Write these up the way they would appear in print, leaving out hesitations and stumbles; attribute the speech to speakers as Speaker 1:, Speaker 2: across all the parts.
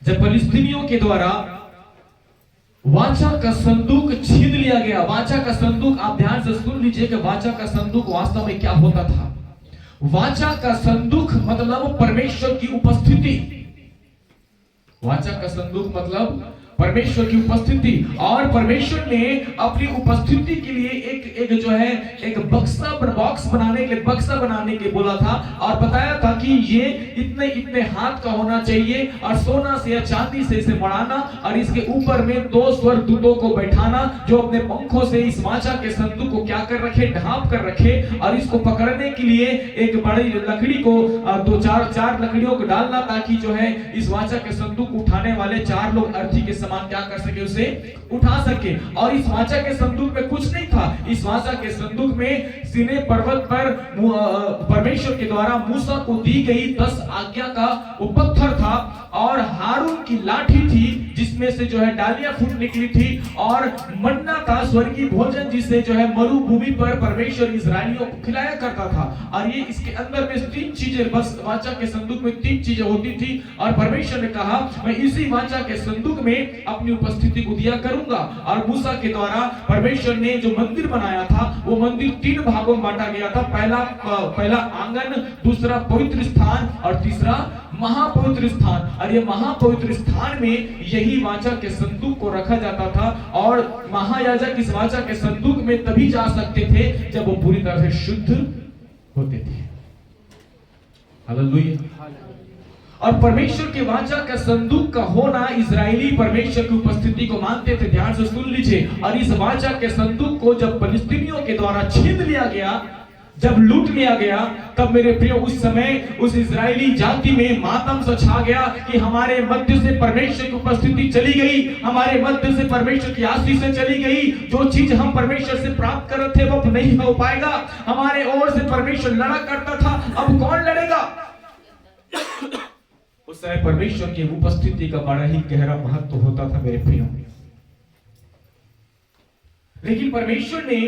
Speaker 1: जब फिलिस्तीनियों के द्वारा वाचा का संदूक छीन लिया गया। वाचा का संदूक, आप ध्यान से सुन लीजिए कि वाचा का संदूक वास्तव में क्या होता था। वाचा का संदूक मतलब परमेश्वर की उपस्थिति। वाचा का संदूक मतलब परमेश्वर की उपस्थिति, और परमेश्वर ने अपनी उपस्थिति के लिए एक जो है एक बॉक्स बनाने के लिए बक्सा बनाने के बोला था, और बताया था कि ये इतने इतने हाथ का होना चाहिए, और सोना से या चांदी से इसे मढ़ाना, और इसके ऊपर में 2 स्वर्गदूतों को बैठाना जो अपने पंखों से इस वाचा के संदूक को क्या कर रखे, ढांप कर रखे, और इसको पकड़ने के लिए एक बड़ी लकड़ी को 2-4 लकड़ियों को डालना, ताकि जो है इस वाचा के संदूक उठाने वाले 4 लोग अर्थी के समान क्या कर सके, उसे उठा सके। और इस वाचा के संदूक में कुछ नहीं था। इस वाचा के संदूक में सीने पर्वत पर परमेश्वर के द्वारा मूसा को दी गई 10 आज्ञा का वो पत्थर था, और हारून की लाठी थी जिसमें से जो है डालियां फूट निकली थी, और मन्ना था स्वर्गीय भोजन जिसे जो है मरुभूमि पर परमेश्वर इस्राएलियों को खिलाया करता था। और ये इसके अंदर में 3 चीजें, बस वाचा के संदूक में 3 चीजें होती थी, और परमेश्वर ने कहा मैं इसी वाचा के संदूक में अपनी उपस्थिति को दिया करूंगा। और मूसा के द्वारा परमेश्वर ने जो मंदिर बनाया था, वो मंदिर 3 भागों में बांटा गया था। पहला आंगन, दूसरा पवित्र स्थान, और तीसरा महापवित्र स्थान। और ये महापवित्र स्थान में यही वाचा के संदूक को रखा जाता था, और महायाजक इस वाचा के संदूक में तभी जा सकते थे जब वो पूरी तरह से शुद्ध होते थे। हालेलुया। और परमेश्वर के वाचा का संदूक का होना, इजरायली परमेश्वर की उपस्थिति को मानते थे। ध्यान से सुन लीजिए। और इस वाचा के संदूक को जब फिलिस्तीनियों के द्वारा छीन लिया गया, जब लूट लिया गया, तब मेरे प्रिय उस समय उस इजरायली जाति में मातम सा छा गया कि हमारे मध्य से परमेश्वर की उपस्थिति चली गई, हमारे मध्य से परमेश्वर की आशीष से चली गई। जो चीज हम परमेश्वर से प्राप्त कर रहे थे वो नहीं हो पाएगा। हमारे ओर से परमेश्वर लड़ा करता था, अब कौन लड़ेगा? उस समय परमेश्वर की उपस्थिति का बड़ा ही गहरा महत्व होता था मेरे प्रियो। लेकिन परमेश्वर ने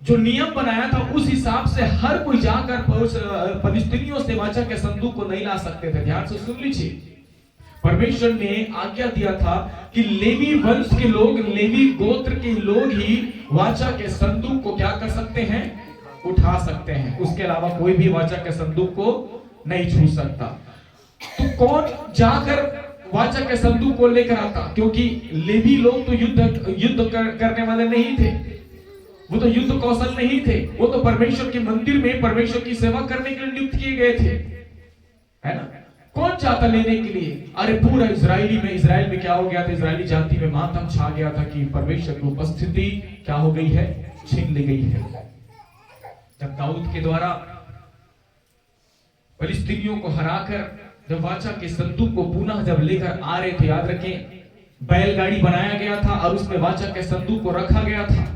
Speaker 1: जो नियम बनाया था उस हिसाब से हर कोई जाकर फिलिस्तीनियों से वाचा के संदूक को नहीं ला सकते थे। ध्यान से सुन लीजिए। परमेश्वर ने आज्ञा दिया था कि लेवी वंश के लोग, लेवी गोत्र के लोग ही वाचा के संदूक को क्या कर सकते हैं, उठा सकते हैं। उसके अलावा कोई भी वाचा के संदूक को नहीं छू सकता। तो कौन जाकर वाचा के संदूक को लेकर आता? क्योंकि लेवी लोग तो युद्ध करने वाले नहीं थे, वो तो युद्ध कौशल नहीं थे, वो तो परमेश्वर के मंदिर में परमेश्वर की सेवा करने के लिए नियुक्त किए गए थे, है ना। कौन जाता लेने के लिए? अरे पूरा इजराइल में क्या हो गया था, इजरायली जाति में मातम छा गया था कि परमेश्वर की उपस्थिति क्या हो गई है, छीन ली गई है। जब दाऊद के द्वारा फिलिस्तीनियों को हराकर जब वाचा के संदूक को पुनः जब लेकर आ रहे थे, याद रखें बैलगाड़ी बनाया गया था और उसमें वाचा के संदूक को रखा गया था।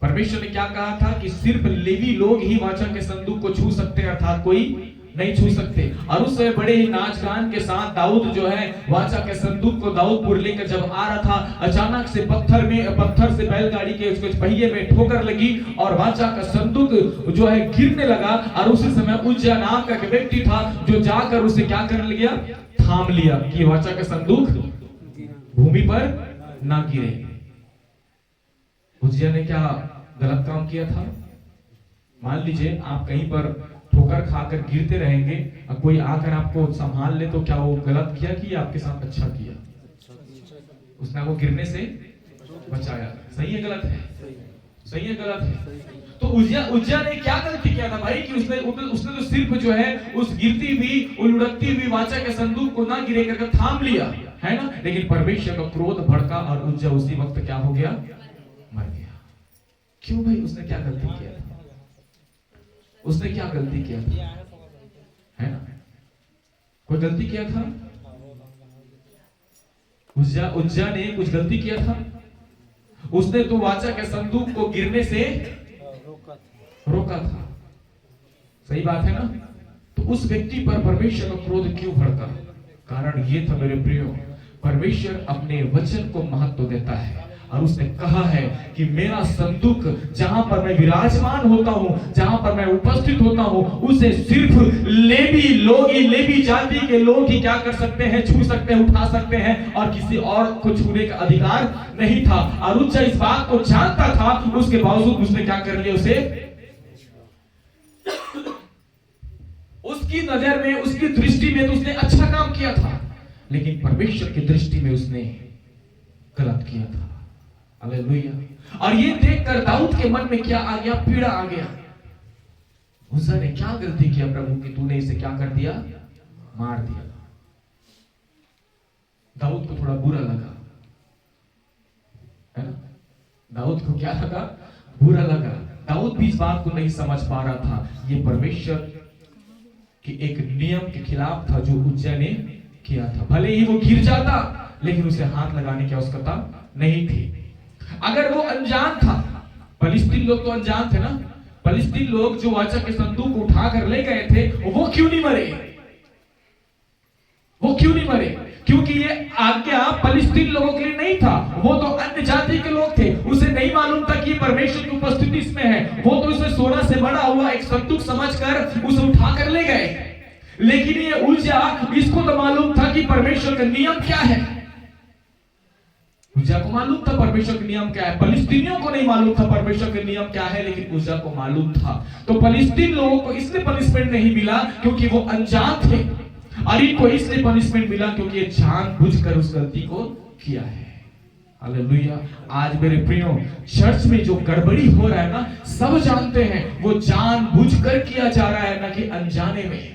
Speaker 1: परमेश्वर ने क्या कहा था कि सिर्फ लेवी लोग ही वाचा के संदूक को छू सकते हैं, अर्थात कोई नहीं छू सकते। और उस समय बड़े ही नाच गान के साथ दाऊद जो है वाचा के संदूक को दाऊदपुर लेकर जब आ रहा था, अचानक से पत्थर से बैलगाड़ी के उसके पहिए में ठोकर लगी और वाचा का संदूक जो है गिरने लगा। और उसी समय उज्जा नाम का एक व्यक्ति था जो जाकर उसे क्या करने लगा, थाम लिया कि वाचा का संदूक भूमि पर ना गिरे। उज्जिया ने क्या गलत काम किया था? मान लीजिए आप कहीं पर ठोकर खाकर गिरते रहेंगे और कोई आकर आपको संभाल ले, तो क्या वो गलत किया कि आपके साथ अच्छा किया? उसने वो गिरने से बचाया। सही है गलत है? सही है गलत है? तो उज्जिया ने क्या गलती किया था भाई कि उसने तो सिर्फ जो है उस गिरती हुई लुढ़कती हुई वाचा के संदूक को ना गिरे करके थाम लिया, है ना। लेकिन परमेश्वर का क्रोध भड़का और उज्जिया उसी वक्त क्या हो गया, मर गया। क्यों भाई? उसने क्या गलती किया था? उसने क्या गलती किया था, है ना? कोई गलती किया था? उज्जिया ने कुछ गलती किया था? उसने तो वाचा के संदूक को गिरने से रोका था। सही बात है ना। तो उस व्यक्ति पर परमेश्वर का क्रोध क्यों भड़का? कारण ये था मेरे प्रियो, परमेश्वर अपने वचन को महत्व देता है और उसने कहा है कि मेरा संदूक जहां पर मैं विराजमान होता हूं, जहां पर मैं उपस्थित होता हूं, उसे सिर्फ लेवी जाति के लोग ही क्या कर सकते हैं, छू सकते हैं, उठा सकते हैं, और किसी और को छूने का अधिकार नहीं था। और उच्चा इस बात को जानता था, उसके बावजूद उसने क्या कर लिया, उसे उसकी नजर में, उसकी दृष्टि में तो उसने अच्छा काम किया था, लेकिन परमेश्वर की दृष्टि में उसने गलत किया था। हालेलुया। और ये देखकर दाऊद के मन में क्या आ गया, पीड़ा आ गया। उज्जा ने क्या गलती किया प्रभु कि तूने इसे क्या कर दिया, मार दिया। दाऊद को थोड़ा बुरा लगा, है ना? दाऊद को क्या लगा, बुरा लगा। दाऊद भी इस बात को नहीं समझ पा रहा था, ये परमेश्वर कि एक नियम के खिलाफ था जो उज्जा ने किया था। भले ही वो गिर जाता, लेकिन उसे हाथ लगाने की आवश्यकता नहीं थी। अगर वो अनजान था, फलिस्तीन लोग तो अनजान थे ना, फलिस्तीन लोग जो वाचा के संदूक उठाकर ले गए थे, वो क्यों नहीं मरे? वो क्यों नहीं मरे? क्योंकि ये आज्ञा फलिस्तीन लोगों के लिए नहीं था, वो तो अन्य जाति के लोग थे। उसे नहीं मालूम था कि परमेश्वर की उपस्थिति इसमें है। वो तो इसे सोना से बड़ा हुआ एक संदूक समझकर उसे उठाकर ले गए। लेकिन ये उज्जा, इसको तो मालूम था कि परमेश्वर का नियम क्या है। उज्जा को मालूम था परमेश्वर का नियम क्या है, फलिस्तीनियों को नहीं मालूम था परमेश्वर का नियम क्या है, लेकिन उज्जा को मालूम था। तो फलिस्तीन लोगों को इसलिए पनिशमेंट नहीं मिला क्योंकि वो अनजान थे, और इनको इसलिए पनिशमेंट मिला क्योंकि ये जानबूझकर उस गलती को किया है। हालेलुया। आज मेरे प्रियो, चर्च में जो गड़बड़ी हो रहा है ना, सब जानते हैं वो जानबूझकर किया जा रहा है, ना कि अनजाने में।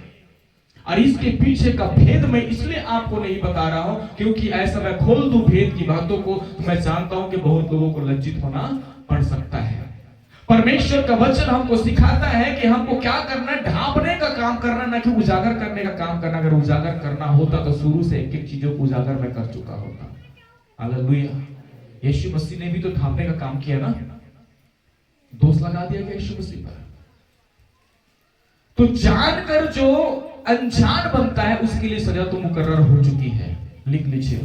Speaker 1: और इसके पीछे का भेद मैं इसलिए आपको नहीं बता रहा हूं क्योंकि ऐसा मैं खोल दूं भेद की बातों को, तो मैं जानता हूं कि बहुत लोगों को लज्जित होना पड़ सकता है। परमेश्वर का वचन हमको सिखाता है कि हमको क्या करना, ढांपने का काम करना, ना कि उजागर करने का काम करना। अगर उजागर करना होता तो शुरू से एक एक चीजों को उजागर में कर चुका होता। हालेलुया। यीशु मसीह ने भी तो ढांपने का काम किया ना, दोष लगा दिया गया यीशु मसीह पर। तो जानकर जो अनजान बनता है उसके लिए सजा तो मुकर्रर हो चुकी है। लिख लीजिए,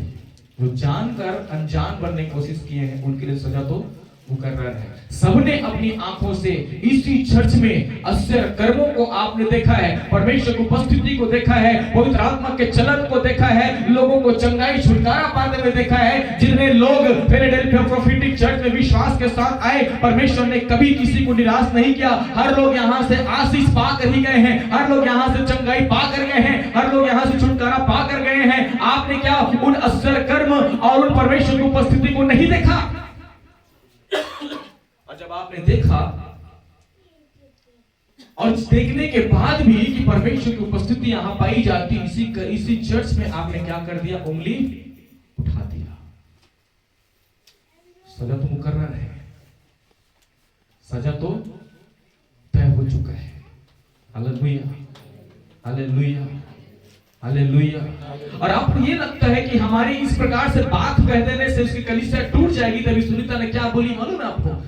Speaker 1: जो जानकर अनजान बनने की कोशिश किए हैं उनके लिए सजा तो मुकर्रर है। सबने अपनी आंखों से इसी चर्च में आश्चर्य कर्मों को आपने देखा है, परमेश्वर की उपस्थिति को देखा है, पवित्र आत्मा के चलन को देखा है, लोगों को चंगाई छुटकारा पाने में देखा है। जितने लोग फिलाडेल्फिया प्रोफेटिक चर्च में विश्वास के साथ आए, परमेश्वर ने कभी किसी को निराश नहीं किया। हर लोग यहाँ से आशीष पाकर ही गए हैं, हर लोग यहाँ से चंगाई पाकर गए हैं, हर लोग यहाँ से छुटकारा पाकर गए हैं। आपने क्या उन आश्चर्य कर्म और उन परमेश्वर की उपस्थिति को नहीं देखा? और जब आपने देखा और देखने के बाद भी कि परमेश्वर की उपस्थिति यहां पाई जाती, इसी चर्च में आपने क्या कर दिया, उंगली उठा दिया। सजा तो मुकर्रर है, सजा तो तय हो चुका है। Hallelujah, hallelujah, hallelujah. और आपको ये लगता है कि हमारी इस प्रकार से बात कह देने से उसकी कलीसिया टूट जाएगी। तभी सुनीता ने क्या बोली मालूम है आपको?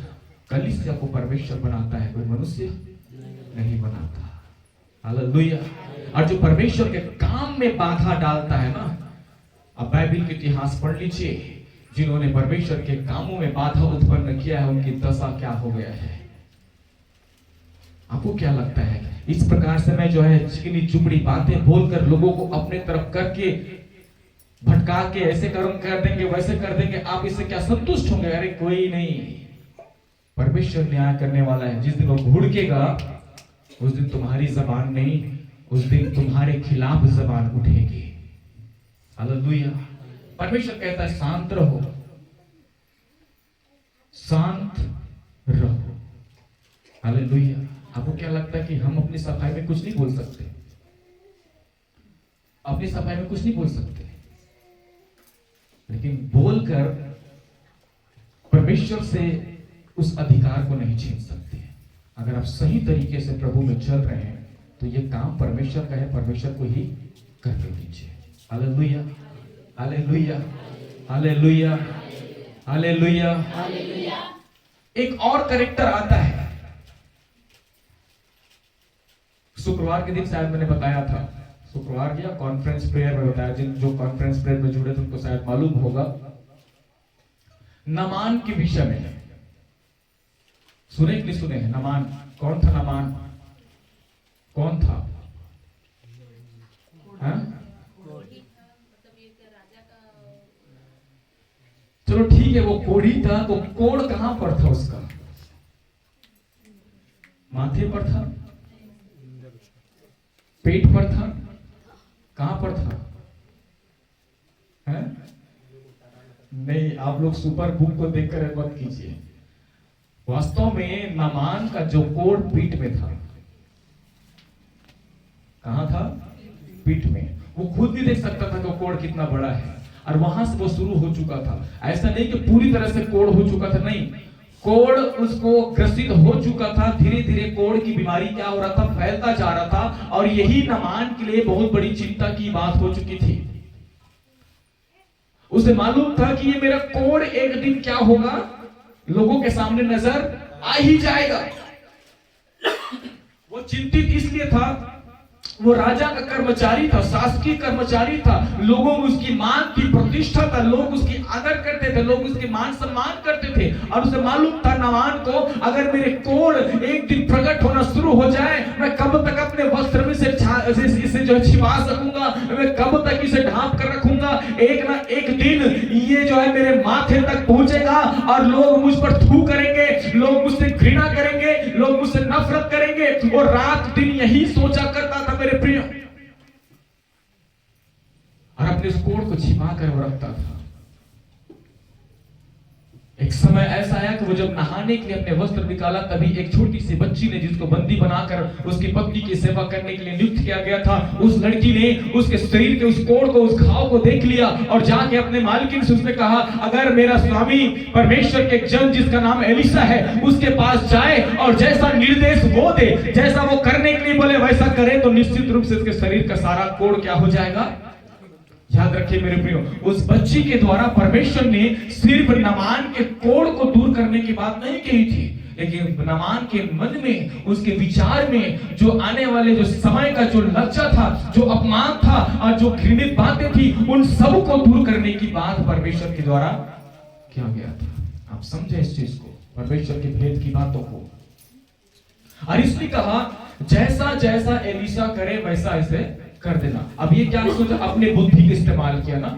Speaker 1: कलीसिया को परमेश्वर बनाता है, कोई मनुष्य नहीं बनाता। हालेलुया। और जो परमेश्वर के काम में बाधा डालता है ना, अब बाइबल के इतिहास पढ़ लीजिए, जिन्होंने परमेश्वर के कामों में बाधा उत्पन्न किया है उनकी दशा क्या हो गया है। आपको क्या लगता है? इस प्रकार से मैं जो है चिकनी चुपड़ी बातें बोलकर लोगों को अपने तरफ करके भटका के ऐसे कर्म कर देंगे, वैसे कर देंगे, आप इससे क्या संतुष्ट होंगे? अरे कोई नहीं, परमेश्वर न्याय करने वाला है। जिस दिन वो भुड़केगा उस दिन तुम्हारी जबान नहीं, उस दिन तुम्हारे खिलाफ जबान उठेगी। हालेलुया। परमेश्वर कहता है शांत रहो, शांत रहो। हालेलुया। आपको क्या लगता है कि हम अपनी सफाई में कुछ नहीं बोल सकते? अपनी सफाई में कुछ नहीं बोल सकते, लेकिन बोलकर परमेश्वर से उस अधिकार को नहीं छीन सकते। अगर आप सही तरीके से प्रभु में चल रहे हैं तो ये काम परमेश्वर का है, परमेश्वर को ही करके दीजिए। Hallelujah, hallelujah, hallelujah, hallelujah. एक और कैरेक्टर आता है। शुक्रवार के दिन शायद मैंने बताया था, शुक्रवार या कॉन्फ्रेंस प्रेयर में बताया, जिन जो कॉन्फ्रेंस प्रेयर में जुड़े थे उनको शायद मालूम होगा। नामान के विषय में है। सुने कि नहीं सुने हैं? नामान कौन था? नामान कौन था? चलो ठीक है, वो कोढ़ी था, तो कोढ़ कहां पर था उसका? माथे पर था? पेट पर था? कहां पर था? है? नहीं, आप लोग सुपर बुक को देखकर मत कीजिए। वास्तव में नामान का जो कोढ़ पीठ में था। कहां था? पीठ में। वो खुद भी देख सकता था कि कोढ़ कितना बड़ा है, और वहां से वो शुरू हो चुका था। ऐसा नहीं कि पूरी तरह से कोढ़ हो चुका था, नहीं, कोढ़ उसको ग्रसित हो चुका था। धीरे धीरे कोढ़ की बीमारी क्या हो रहा था? फैलता जा रहा था, और यही नामान के लिए बहुत बड़ी चिंता की बात हो चुकी थी। उसे मालूम था कि ये मेरा कोढ़ एक दिन क्या होगा, लोगों के सामने नजर आ ही जाएगा। वो चिंतित इसलिए था, वो राजा का कर्मचारी था, शासकीय कर्मचारी था, लोगों में उसकी मान थी, प्रतिष्ठा था, लोग उसकी आदर करते थे, लोग उसके मान सम्मान करते थे। और उसे मालूम था नामान को, अगर मेरे कोढ़ एक दिन प्रकट होना शुरू हो जाए, मैं कब तक अपने वस्त्र में से इसे जो छिपा सकूंगा, मैं कब तक इसे ढांप कर रखूंगा। एक ना एक दिन ये जो है मेरे माथे तक पहुंचेगा, और लोग मुझ पर थू करेंगे, लोग मुझसे घृणा करेंगे, लोग मुझसे नफरत करेंगे। और रात दिन यही सोचा करता था मेरे प्रिय, और अपने उस कोढ़ को छिपा कर वो रखता था। एक समय ऐसा आया कि वो जब नहाने के लिए अपने वस्त्र निकाला, तभी एक छोटी सी बच्ची ने, जिसको बंदी बनाकर उसकी पत्नी की सेवा करने के लिए नियुक्त किया गया था, उस लड़की ने उसके शरीर के उस कोढ़ को, उस घाव को देख लिया, और जाके अपने मालकिन से उसने कहा, अगर मेरा स्वामी परमेश्वर के एक जन जिसका नाम एलिशा है, उसके पास जाए और जैसा निर्देश वो दे, जैसा वो करने के लिए बोले वैसा करे, तो निश्चित रूप से उसके शरीर का सारा कोढ़ क्या हो जाएगा। याद रखिए मेरे प्रियो, उस बच्ची के द्वारा परमेश्वर ने सिर्फ नामान के कोढ़ को दूर करने की बात नहीं कही थी, लेकिन नामान के मन में, उसके विचार में जो आने वाले जो समय का जो लज्जा था, जो अपमान था, और जो घृणित बातें थी, उन सब को दूर करने की बात परमेश्वर के द्वारा किया गया था। आप समझे इस चीज को, परमेश्वर के भेद की बातों को। और इसलिए कहा, जैसा जैसा एलिशा करे वैसा ऐसे कर देना। अब ये क्या सोचा? अपने बुद्धि का इस्तेमाल किया ना,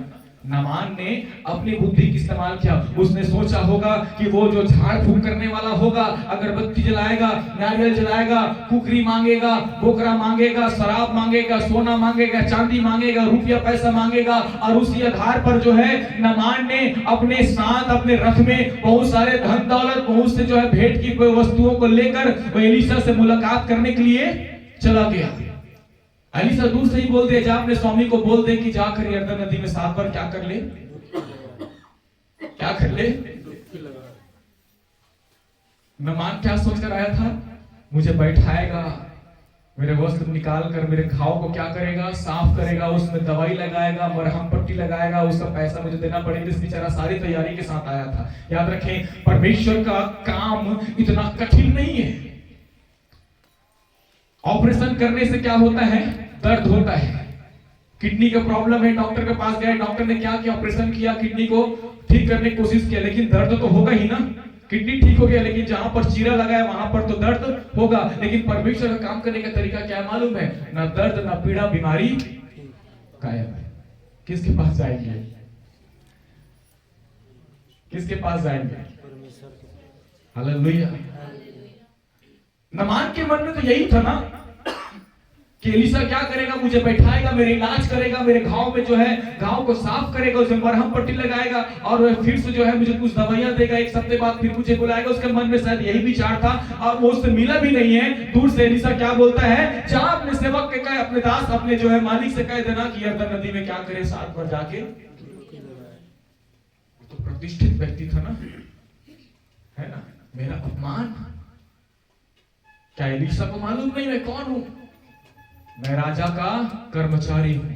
Speaker 1: नामान ने अपनी बुद्धि का इस्तेमाल किया। उसने सोचा होगा कि वो जो झाड़ फूंक करने वाला होगा, अगरबत्ती जलाएगा, नारियल जलाएगा, कुकरी मांगेगा, बोकरा मांगेगा, शराब मांगेगा, सोना मांगेगा, चांदी मांगेगा, रुपया पैसा मांगेगा, और उसी आधार पर जो है नामान ने अपने साथ, अपने रथ में बहुत सारे धन दौलत, बहुत से जो है भेंट की वस्तुओं को लेकर वो एलिशा से मुलाकात करने के लिए चला गया। एलिशा दूर से ही बोल दे, जा अपने स्वामी को बोल दे कि जाकर यरदन नदी में 7 बार क्या कर ले, क्या कर ले। नामान क्या सोचकर आया था? मुझे बैठाएगा, मेरे वस्त्र निकाल कर मेरे घाव को क्या करेगा, साफ करेगा, उसमें दवाई लगाएगा, मरहम पट्टी लगाएगा, उसका पैसा मुझे देना पड़ेगा। इस बेचारा सारी तैयारी के साथ आया था। याद रखें, परमेश्वर का काम इतना कठिन नहीं है। ऑपरेशन करने से क्या होता है? दर्द होता है। किडनी का प्रॉब्लम है, डॉक्टर के पास गए, डॉक्टर ने क्या किया? ऑपरेशन किया, किडनी को ठीक करने की कोशिश किया, लेकिन दर्द तो होगा ही ना। किडनी ठीक हो गया, लेकिन जहां पर चीरा लगाया वहां पर तो दर्द होगा। लेकिन परमेश्वर का काम करने का तरीका क्या मालूम है? ना दर्द, ना पीड़ा, बीमारी गायब है। किसके पास जाएंगे? किसके पास जाएंगे? हालेलुया। नामान के मन में तो यही था ना कि एलिशा क्या करेगा? मुझे बैठाएगा, मेरे इलाज करेगा, मेरे घाव में जो है घाव को साफ करेगा, उसमें मरहम पट्टी लगाएगा, और फिर से जो है मुझे कुछ दवाइयां देगा, एक हफ्ते बाद फिर मुझे बुलाएगा। उसके मन में शायद यही विचार था, और वो उससे मिला भी नहीं है। दूर से एलिशा क्या बोलता है? जा अपने सेवक के कहे, अपने दास, अपने जो है मालिक से कह देना कि यरदन नदी में क्या करे, 7 बार जाके। तो प्रतिष्ठित व्यक्ति था ना, है ना। मेरा अपमान, क्या एलिशा को मालूम नहीं मैं कौन हूं? मैं राजा का कर्मचारी हूं,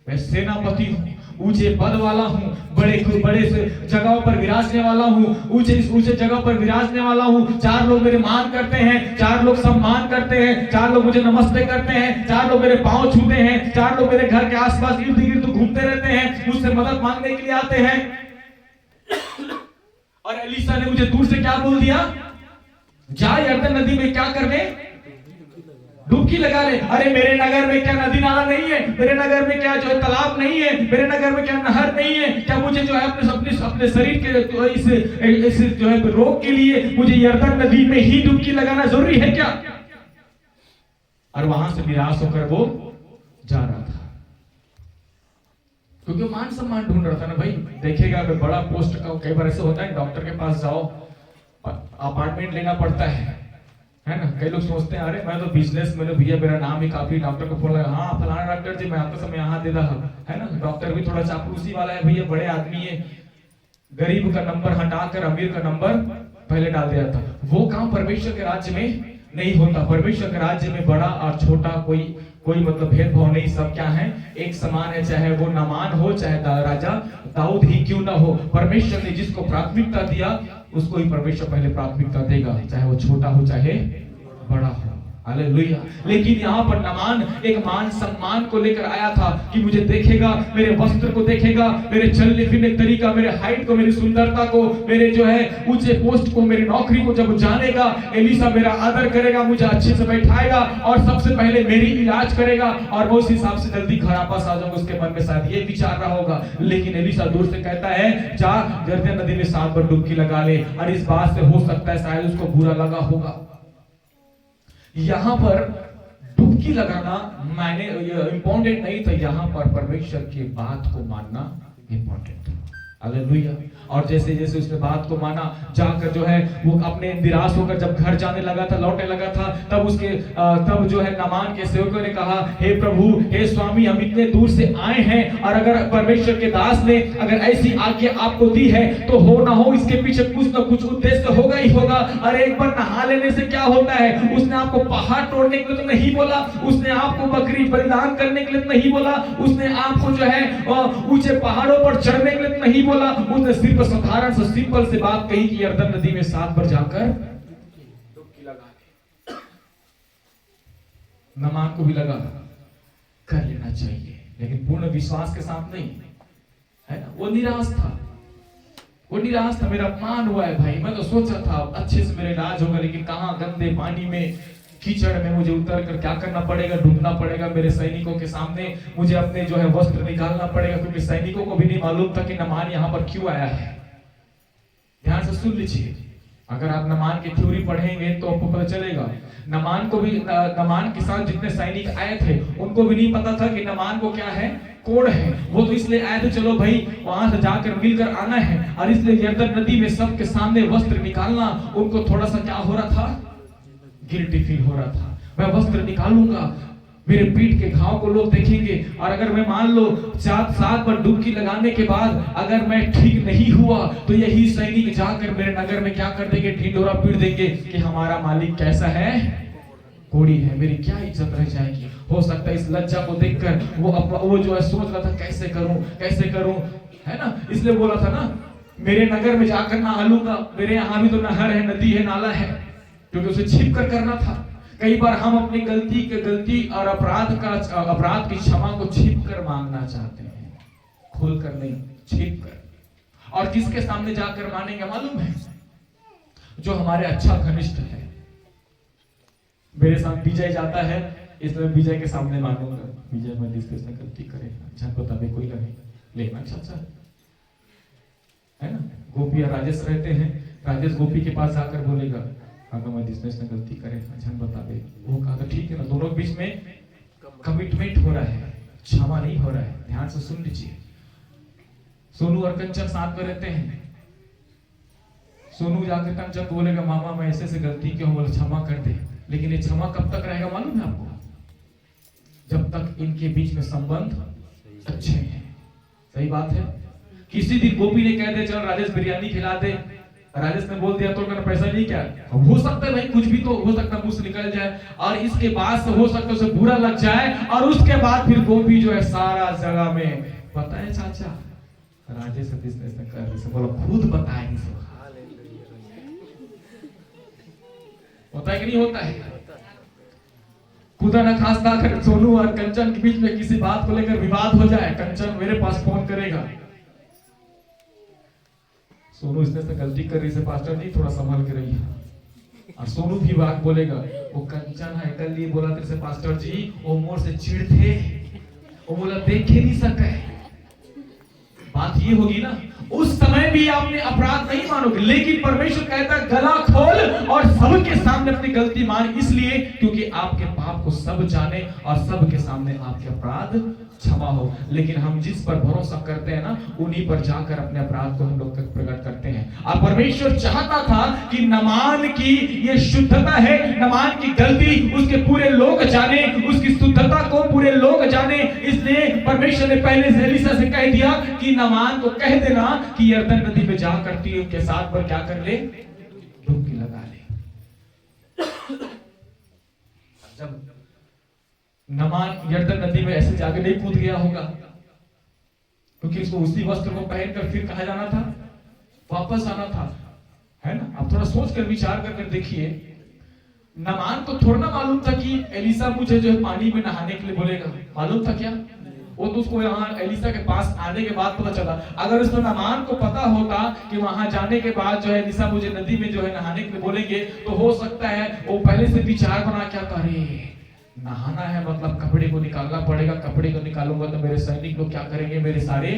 Speaker 1: मैं सेनापति हूं, ऊंचे पद वाला हूं, बड़े से जगहों पर विराजने वाला हूं, ऊंचे जगह पर विराजने वाला हूं। 4 लोग मेरे मान करते हैं, 4 लोग सम्मान करते हैं, 4 लोग मुझे नमस्ते करते हैं, 4 लोग मेरे पांव छूते हैं, 4 लोग मेरे घर के आसपास इर्द गिर्द घूमते रहते हैं, मुझसे मदद मांगने के लिए आते हैं। और एलिशा ने मुझे दूर से क्या बोल दिया, जा यरदन नदी में क्या करने, डुबकी लगा ले। अरे मेरे नगर में क्या नदी नाला नहीं है, मेरे नगर में क्या जो है तालाब नहीं है, मेरे नगर में क्या नहर नहीं है, क्या मुझे जो है अपने शरीर के इस जो है रोग के लिए मुझे यरदन नदी में ही डुबकी लगाना जरूरी है क्या? और वहां से निराश होकर वो जा रहा था, क्योंकि मान सम्मान ढूंढ रहा था ना भाई। देखेगा मैं बड़ा पोस्ट का, कई बार ऐसे होता है डॉक्टर के पास जाओ अपार्टमेंट लेना पड़ता है ना। कई लोग सोचते हैं अरे मैं तो बिजनेस में भैया मेरा नाम ही काफी, डॉक्टर को फोन लगा, हाँ फलाना डॉक्टर जी मैं आपका समय यहाँ दे रहा है ना। डॉक्टर भी थोड़ा चापलूसी वाला है भैया, बड़े आदमी है, गरीब का नंबर हटाकर अमीर का नंबर पहले डाल दिया था। वो काम परमेश्वर के राज्य में नहीं होता। परमेश्वर के राज्य में बड़ा और छोटा कोई मतलब भेदभाव नहीं, सब क्या है, एक समान है। चाहे वो नामान हो, चाहे राजा दाऊद ही क्यों ना हो, परमेश्वर ने जिसको प्राथमिकता दिया उसको ही परमेश्वर पहले प्राथमिकता देगा, चाहे वो छोटा हो चाहे बड़ा हो। हालेलुया। लेकिन यहाँ पर नामान एक मान सम्मान को लेकर आया था कि मुझे देखेगा, मेरे वस्त्र को देखेगा, मेरे चलने फिरने तरीका, मेरे हाइट को, मेरी सुंदरता को, मेरे जो है ऊंचे पोस्ट को, मेरी नौकरी को जब जानेगा, एलिशा मेरा आदर करेगा, मुझे अच्छे से बैठाएगा और सबसे पहले मेरी इलाज करेगा और वो उस हिसाब से जल्दी घर वापस आ जाऊंगा। उसके मन में शायद ये विचार रहा होगा। लेकिन एलिशा दूर से कहता है जा यरदन नदी में 7 बार डुबकी लगा ले। और इस बात से हो सकता है शायद उसको बुरा लगा होगा। यहां पर डुबकी लगाना मैंने इंपॉर्टेंट नहीं था, यहां पर परमेश्वर की बात को मानना इंपॉर्टेंट था। हालेलुया। और जैसे जैसे उसने बात को माना, जाकर जो है वो अपने निराश होकर जब घर जाने लगा था, लौटने लगा था, तब जो है नामान के सेवकों ने कहा, हे प्रभु, हे स्वामी, हम इतने दूर से आए हैं और अगर परमेश्वर के दास ने अगर ऐसी आज्ञा आपको दी है तो हो ना हो इसके पीछे कुछ ना कुछ उद्देश्य होगा ही होगा। और एक बार नहा लेने से क्या होता है, उसने आपको पहाड़ तोड़ने के लिए तो नहीं बोला, उसने आपको बकरी बलिदान करने के लिए तो नहीं बोला, उसने आपको जो है ऊंचे पहाड़ों पर चढ़ने के लिए तो नहीं बोला, उसने सिर्फ साधारण से सिंपल से बात कही कि यरदन नदी में 7 बार जाकर डुबकी लगा ले। नामान को भी लगा कर लेना चाहिए, लेकिन पूर्ण विश्वास के साथ नहीं, है ना। वो निराश था, मेरा अपमान हुआ है भाई, मैं तो सोचा था अच्छे से मेरा इलाज होगा, लेकिन कहां गंदे पानी में, कीचड़ में मुझे उतर कर क्या करना पड़ेगा, डूबना पड़ेगा। मेरे सैनिकों के सामने मुझे अपने जो है वस्त्र निकालना पड़ेगा, क्योंकि सैनिकों को भी नहीं मालूम था कि नामान यहाँ पर क्यों आया है। ध्यान से सुन लीजिए, अगर आप नामान की थ्योरी पढ़ेंगे तो आपको पता चलेगा नामान के साथ जितने सैनिक आए थे उनको भी नहीं पता था कि नामान को क्या है, कोड है। वो तो इसलिए आए थे चलो भाई वहां से जाकर मिलकर आना है, और इसलिए यरदन नदी में सबके सामने वस्त्र निकालना उनको थोड़ा सा क्या हो रहा था, गिल्टी फील हो रहा था। मैं वस्त्र निकालूंगा, मेरे पीठ के घाव को लोग देखेंगे, और अगर मैं मान लो 7 बार डुबकी लगाने के बाद अगर मैं ठीक नहीं हुआ तो यही सैनिक जाकर मेरे नगर में क्या कर देंगे, ढिंडोरा पीट देंगे कि हमारा मालिक कैसा है, कोड़ी है, मेरी क्या इज्जत रह जाएगी। हो सकता है इस लज्जा को देखकर वो जो है सोच रहा था कैसे करूं, है ना। इसलिए बोला था ना, मेरे नगर में जाकर नहा लूंगा, मेरे यहाँ भी तो नहर है, नदी है, नाला है, क्योंकि उसे छिप कर करना था। कई बार हम अपनी गलती और अपराध की क्षमा को छिप कर मांगना चाहते हैं, खोल कर नहीं, छिप कर। और किसके सामने जाकर मानेंगे मालूम है, जो हमारे अच्छा घनिष्ठ है। मेरे साथ विजय जाता है, इसलिए विजय के सामने मांगूंगा, विजय मैं इसने गलती करे, जहाँ बतावे कोई लगे, लेकिन अच्छा है ना। गोपी और राजेश रहते हैं, राजेश गोपी के पास जाकर बोलेगा अगर मैं इसने गलती करे, झन बता दे। वो कहा ठीक है ना, दोनों के बीच में कमिटमेंट हो रहा है, क्षमा नहीं हो रहा है। ध्यान से सुन लीजिए, सोनू और कंचन साथ में रहते हैं। सोनू जाकर कंचन को बोलेगा मामा मैं ऐसे गलती क्यों, बोले क्षमा कर दे। लेकिन ये क्षमा कब तक रहेगा मालूम है आपको, जब तक इनके बीच में संबंध अच्छे हैं। सही बात है। किसी दिन गोपी ने कह दिया चल राजेश बिरयानी खिला दे, राजेश ने बोल दिया तो कर पैसा नहीं, क्या हो सकता है भाई, कुछ भी तो हो सकता है, मुंह से निकल जाए, और इसके बाद से हो सकता है उसे बुरा लग जाए, और उसके बाद फिर गोपी जो है सारा जगह में, पता है चाचा राजेश ने कर दिया, बोलो खुद बताएंगे, होता है कि नहीं होता है। खुदा न खास्ता अगर सोनू और कंचन के बीच में किसी बात को लेकर विवाद हो जाए, कंचन मेरे पास फोन करेगा, सोनू इसने से गलती कर रही से पास्टर जी थोड़ा संभाल के रही है। और सोनू भी बात बोलेगा, वो कंचन है कल ये बोला तेरे से पास्टर जी वो मोर से चिढ़ थे, वो बोला देख ही नहीं सके। बात ये होगी ना, उस समय भी आपने अपराध नहीं मानोगे, लेकिन परमेश्वर कहता है गला खोल और सबके सामने अपनी गलती मान, इसलिए क्योंकि आपके पाप को सब जाने और सबके सामने आपके अपराध क्षमा हो। लेकिन हम जिस पर भरोसा करते हैं ना, उन्हीं पर जाकर अपने अपराध को हम लोग प्रकट करते हैं। और परमेश्वर चाहता था कि नामान की ये शुद्धता है, नामान की गलती उसके पूरे लोग जाने, उसकी शुद्धता को पूरे लोग जाने, इसलिए परमेश्वर ने पहले से एलीशा से कह दिया कि नामान को कह देना कि यरदन नदी में जा करती है उनके साथ पर क्या कर ले, डुबकी लगा ले। जब नामान यरदन नदी में ऐसे जाके नहीं कूद गया होगा, क्योंकि उसको उसी वस्त्र को पहनकर फिर कहा जाना था, वापस आना था, है ना। अब थोड़ा सोच कर विचार कर देखिए, नामान को थोड़ा ना मालूम था कि एलीशा मुझे जो है पानी में नहाने के लिए बोलेगा, मालूम था क्या? वो तो उसको यहाँ एलीशा के पास आने के बाद पता चला। अगर उसको नामान को पता होता कि वहां जाने के बाद जो है एलीशा मुझे नदी में जो है नहाने के लिए बोलेंगे, तो हो सकता है वो पहले से विचार बना क्या करे, नहाना है मतलब कपड़े को निकालना पड़ेगा, कपड़े को निकालूंगा तो मेरे सैनिक लोग क्या करेंगे, मेरे सारे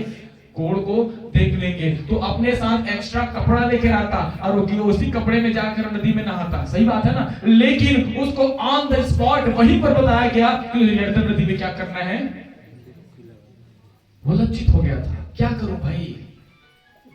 Speaker 1: कोड़ को देख लेंगे, तो अपने साथ एक्स्ट्रा कपड़ा लेकर आता और वो उसी कपड़े में जाकर नदी में नहाता। सही बात है ना। लेकिन उसको ऑन द स्पॉट वहीं पर बताया गया कि यरदन नदी में क्या करना है। वो लज्जित हो गया था, क्या करूं भाई,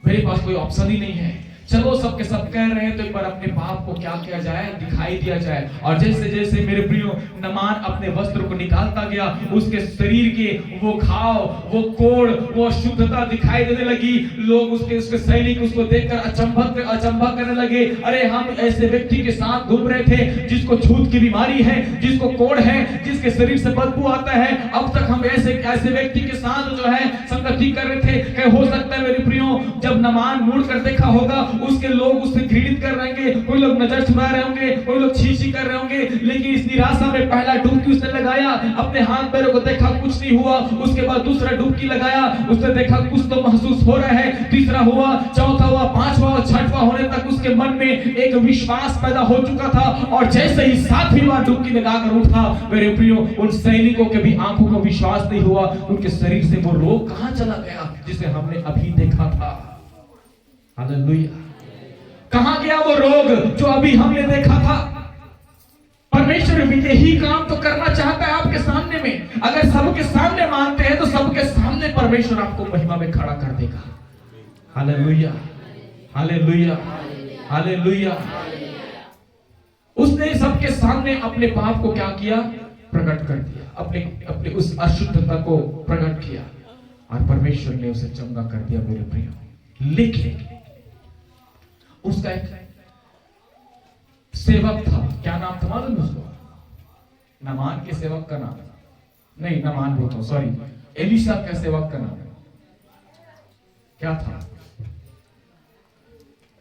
Speaker 1: मेरे पास कोई ऑप्शन ही नहीं है। चलो सबके सब कह रहे हैं तो एक बार अपने पाप को क्या किया जाए, दिखाई दिया जाए। और जैसे जैसे मेरे प्रियो नामान अपने वस्त्र को निकालता गया, उसके शरीर के वो घाव, वो कोड़, वो अशुद्धता दिखाई देने लगी। लोग उसके सैनिक उसको देखकर अचंभा करने लगे। अरे हम ऐसे व्यक्ति के साथ घूम रहे थे जिसको छूत की बीमारी है, जिसको कोड़ है, जिसके शरीर से बदबू आता है, अब तक हम ऐसे व्यक्ति के साथ जो है संगति कर रहे थे। क्या हो सकता है मेरे प्रियो, जब नामान मुड़ कर देखा होगा, उसके लोग उससे घृणित कर रहे होंगे, कोई लोग नजर चुरा रहे होंगे, कोई लोग छीछी कर रहे होंगे। लेकिन इस निराशा में पहला डुबकी उसने लगाया, अपने हाथ पैरों को देखा कुछ नहीं हुआ, उसके बाद दूसरा डुबकी लगाया, उसने देखा कुछ तो महसूस हो रहा है, तीसरा हुआ, चौथा हुआ, पांचवा और छठवां होने तक उसके मन में एक विश्वास पैदा हो चुका था। और जैसे ही सातवीं बार डुबकी लगाकर उठा, मेरे प्रियो उन सैनिकों के भी आंखों को विश्वास नहीं हुआ, उनके शरीर से वो रोग कहां चला गया जिसे हमने अभी देखा था। हालेलुया। कहां गया वो रोग जो अभी हमने देखा था। परमेश्वर भी यही काम तो करना चाहता है आपके सामने में। अगर सबके सामने मानते हैं तो सबके सामने परमेश्वर आपको महिमा में खड़ा कर देगा। Hallelujah, hallelujah, hallelujah. उसने सबके सामने अपने पाप को क्या किया, प्रकट कर दिया, अपने उस अशुद्धता को प्रकट किया और परमेश्वर ने उसे चंगा कर दिया मेरे प्रियो। लेकिन उसका एक सेवक था, क्या नाम था मालूम उसको? नामान के सेवक का नाम नहीं, नामान बोलता हूं, सॉरी, एलीशा के सेवक का नाम क्या था?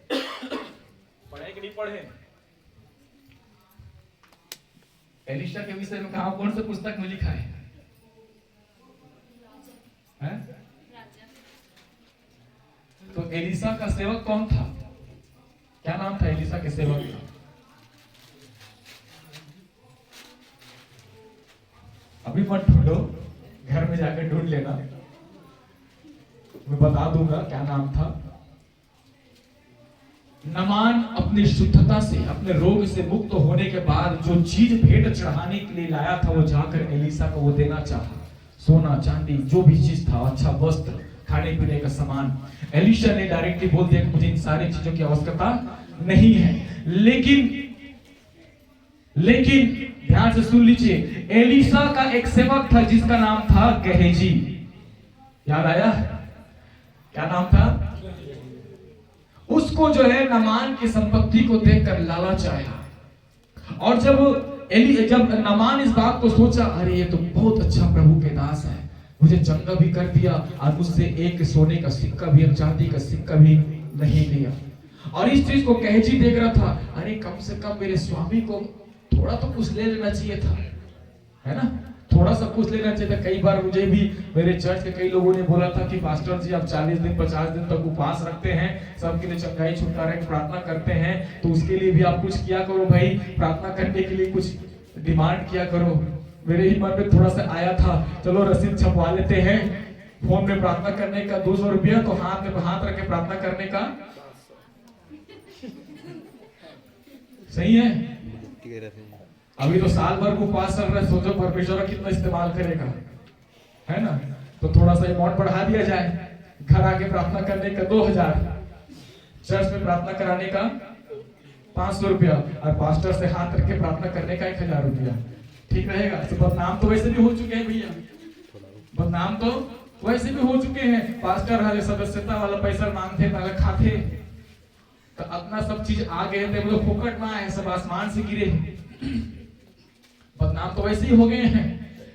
Speaker 1: पढ़े कि नहीं पढ़े? एलीशा के विषय में कहा, कौन से पुस्तक में लिखा है? तो एलीशा का सेवक कौन था? क्या नाम था एलीशा के सेवक का? अभी मत ढूंढो, घर में जाकर ढूंढ लेना, मैं बता दूंगा क्या नाम था। नामान अपनी शुद्धता से, अपने रोग से मुक्त होने के बाद जो चीज भेंट चढ़ाने के लिए लाया था, वो जाकर एलीशा को वो देना चाहा। सोना चांदी जो भी चीज था, अच्छा वस्त्र, खाने पीने का सामान। एलीशा ने डायरेक्टली बोल दिया कि मुझे इन सारी चीजों की आवश्यकता नहीं है। लेकिन ध्यान से सुन लीजिए, एलीशा का एक सेवक था जिसका नाम था गेहजी। याद आया? क्या नाम था? उसको जो है नामान की संपत्ति को देखकर लालच आया। और जब नामान इस बात को सोचा, अरे ये तो बहुत अच्छा प्रभु के दास है, मुझे चंगा भी कर दिया और मुझसे एक सोने का सिक्का भी, चांदी का सिक्का भी नहीं लिया। और इस चीज को गेहजी देख रहा था, अरे कम से कम मेरे स्वामी को थोड़ा तो कुछ ले लेना चाहिए था, है ना, थोड़ा सा पूछ लेना चाहिए था। कई बार मुझे भी मेरे चर्च के कई लोगों ने बोला था कि पास्टर जी आप 40 दिन 50 दिन तक उपवास रखते हैं, सबके लिए चंगाई छुटकारे की प्रार्थना करते हैं, तो उसके लिए भी आप कुछ किया करो भाई, प्रार्थना करने के लिए कुछ डिमांड किया करो। मेरे ही मन में थोड़ा सा आया था, चलो रसीद छपवा लेते हैं, फोन में प्रार्थना करने का 200 रुपया, तो हाथ में हाथ रख के प्रार्थना करने का सही है। अभी तो साल भर को पास चल रहा है, सोचो परमेश्वर कितना इस्तेमाल करेगा, है ना। तो थोड़ा सा अमाउंट बढ़ा दिया जाए, घर आके प्रार्थना करने का 2000, चर्च में प्रार्थना कराने का 500 रुपया, और पास्टर से हाथ रख के प्रार्थना करने का 1000 रुपया। ठीक रहेगा। तो बदनाम तो वैसे भी हो चुके हैं भैया, बदनाम तो वैसे भी हो चुके हैं। पास्टर हर सदस्यता वाला पैसा मांगते पहले खाते, तो अपना सब चीज आ गए थे, मतलब फोकट ना है, सब आसमान से गिरे। बदनाम तो वैसे ही हो गए हैं,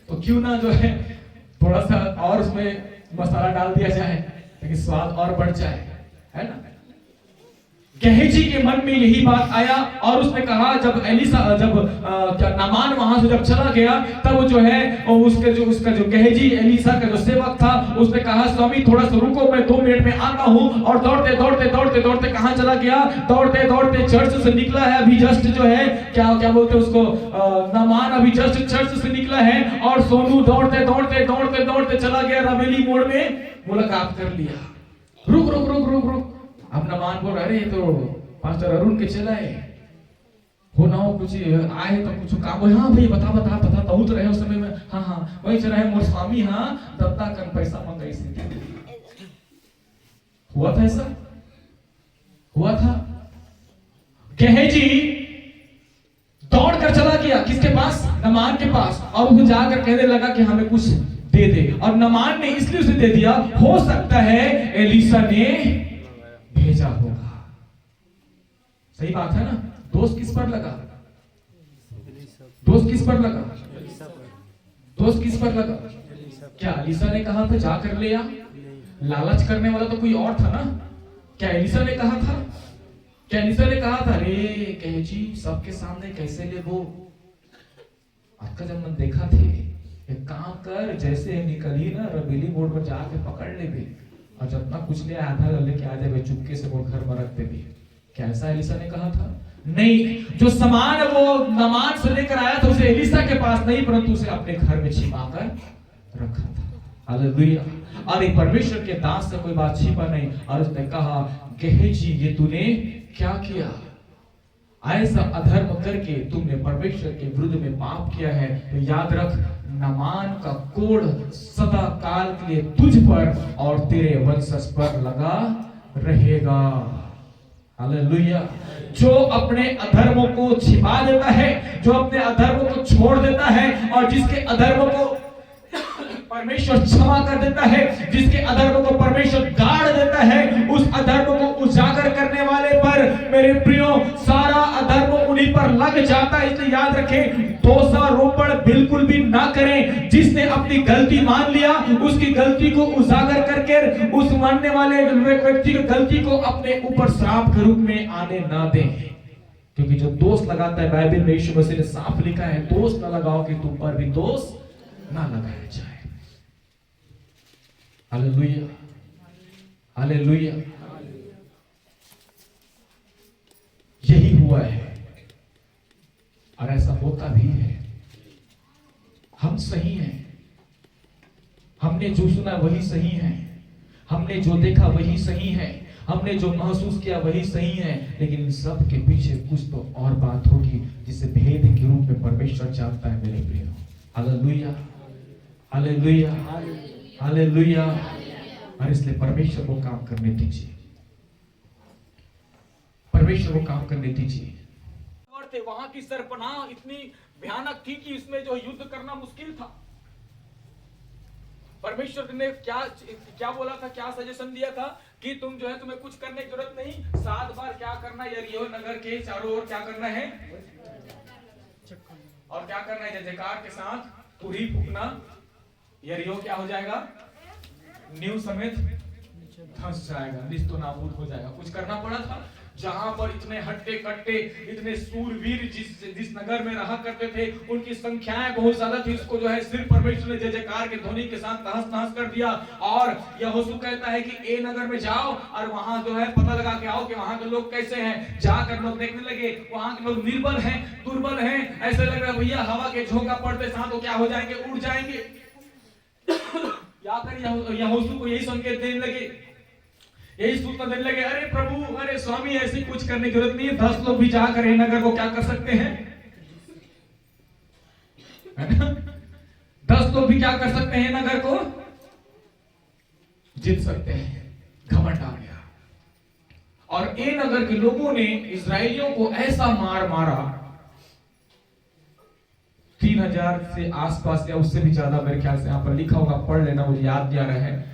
Speaker 1: तो क्यों ना जो है थोड़ा सा और उसमें मसाला डाल दिया जाए ताकि स्वाद और बढ़ जाए, है ना। गेहजी के मन में यही बात आया और उसने कहा, जब एलिसा नामान वहां से जब चला गया, तब जो है उसका जो गेहजी एलिसा का जो सेवक था, उसने कहा स्वामी थोड़ा सा रुको, मैं 2 मिनट में आता हूं। और दौड़ते दौड़ते दौड़ते दौड़ते कहां चला गया, दौड़ते दौड़ते चर्च से निकला है, अभी जस्ट जो है क्या बोलते हैं उसको, नामान अभी जस्ट चर्च से निकला है, और सोनू दौड़ते दौड़ते दौड़ते दौड़ते चला गया रवेली मोड़ में, मुलाकात कर लिया। रुक रुक रुक रुक रुक, अब नामान बोल रहे तो पास्टर अरुण के चलाए हो ना हो, कुछ आए तो कुछ काम हो, हाँ भैया बता तो रहे उस समय में, हाँ वही चला है मोर स्वामी, हाँ दत्ता कर पैसा मंगाई से। हुआ था ऐसा, हुआ था। गेहजी दौड़ कर चला गया किसके पास, नामान के पास, और वो जाकर कहने लगा कि हमें कुछ दे दे। और नामान ने इसलिए उसे दे दिया, हो सकता है एलिसा ने भेजा होगा। सही बात है ना। दोस्त किस पर लगा, दोस्त किस पर लगा, दोस्त किस पर लगा। क्या एलिसा ने कहा था जाकर ले आ, लालच करने वाला तो कोई और था ना। क्या एलिसा ने कहा था, क्या एलिसा ने कहा था अरे गेहजी सबके सामने कैसे ले वो, आपका जब मन देखा थे, एक काम कर जैसे निकली ना रबेली मोड़ पर जाके पकड़ ले भी, और जितना कुछ ले आधा लेके आ जाए चुपके से वो घर में रख दे भी। क्या ऐसा एलिसा ने कहा था? नहीं, जो सामान वो नामान से लेकर आया था उसे एलिसा के पास नहीं, परंतु उसे अपने घर में छिपा कर रखा था। हालेलुया। और परमेश्वर के दास से कोई बात छिपा नहीं, और उसने कहा गेहजी ये तूने क्या किया, ऐसा अधर्म करके तुमने परमेश्वर के विरुद्ध में पाप किया है, तो याद रख नामान का कोड़ सदा काल के लिए तुझ पर और तेरे वंशज पर लगा रहेगा। हालेलुया। जो अपने अधर्मों को छिपा देता है, जो अपने अधर्मों को छोड़ देता है, और जिसके अधर्मों को परमेश्वर क्षमा कर देता है, जिसके अधर्म को परमेश्वर गाड़ देता है, उस अधर्म को उजागर करने वाले पर मेरे प्रियो सारा अधर्म उन्हीं पर लग जाता है। इसलिए याद रखें, दोषारोपण बिल्कुल भी ना करें। जिसने अपनी गलती मान लिया, उसकी गलती को उजागर करके उस मानने वाले व्यक्ति की गलती को अपने ऊपर श्राप के रूप में आने ना दें, क्योंकि जो दोष लगाता है, बाइबल में यीशु मसीह ने साफ लिखा है, दोष ना लगाओ कि तुम पर भी दोष ना लगाया जाए। Hallelujah, hallelujah. यही हुआ है और ऐसा होता भी है। हम सही हैं, हमने जो सुना वही सही है, हमने जो देखा वही सही है, हमने जो महसूस किया वही सही है, लेकिन इन सब के पीछे कुछ तो और बात होगी जिसे भेद के रूप में परमेश्वर जानता है मेरे प्रियो। Hallelujah, hallelujah, hallelujah. और इसलिए परमेश्वर को काम करने दीजिए, परमेश्वर को काम करने दीजिए।
Speaker 2: वहां की सरपनाह इतनी भयानक थी कि इसमें जो युद्ध करना मुश्किल था। परमेश्वर ने क्या बोला था, क्या सजेशन दिया था कि तुम जो है तुम्हें कुछ करने की जरूरत नहीं, 7 बार क्या करना है, यरीहो नगर के चारों ओर क्या करना है, और क्या करना है, जयकार के साथ तुरही फूकना, यरीहो क्या हो जाएगा, नींव समेत धंस जाएगा, निस्तो नाबूद हो जाएगा। कुछ करना पड़ा था। जहां पर इतने हट्टे कट्टे, इतने सूरवीर जिस नगर में रहा करते थे, उनकी संख्याएं बहुत ज्यादा थी, उसको जो है सिर्फ परमेश्वर ने जय जयकार के ध्वनि के साथ तहस नहस कर दिया। और यहोशू कहता है कि ए नगर में जाओ और वहां जो है पता लगा के आओ कि वहां के लोग कैसे हैं। जाकर लोग देखने लगे, वहां के लोग निर्बल हैं, दुर्बल हैं, ऐसे लग रहा है भैया हवा के झोंका पड़ते साथ वो क्या हो जाएंगे, उड़ जाएंगे। यहोशू को यही संकेत देने लगे, यही सूचना देने लगे, अरे प्रभु, अरे स्वामी, ऐसी कुछ करने की जरूरत नहीं है, 10 लोग भी जाकर ये नगर को क्या कर सकते हैं, है ना? 10 लोग भी क्या कर सकते हैं, नगर को जीत सकते हैं। घमंड आ गया और ए नगर के लोगों ने इजराइलियों को ऐसा मार मारा, 3000 से आसपास या उससे भी ज्यादा, मेरे ख्याल से यहां पर लिखा होगा, पढ़ लेना, मुझे याद नहीं आ रहा है,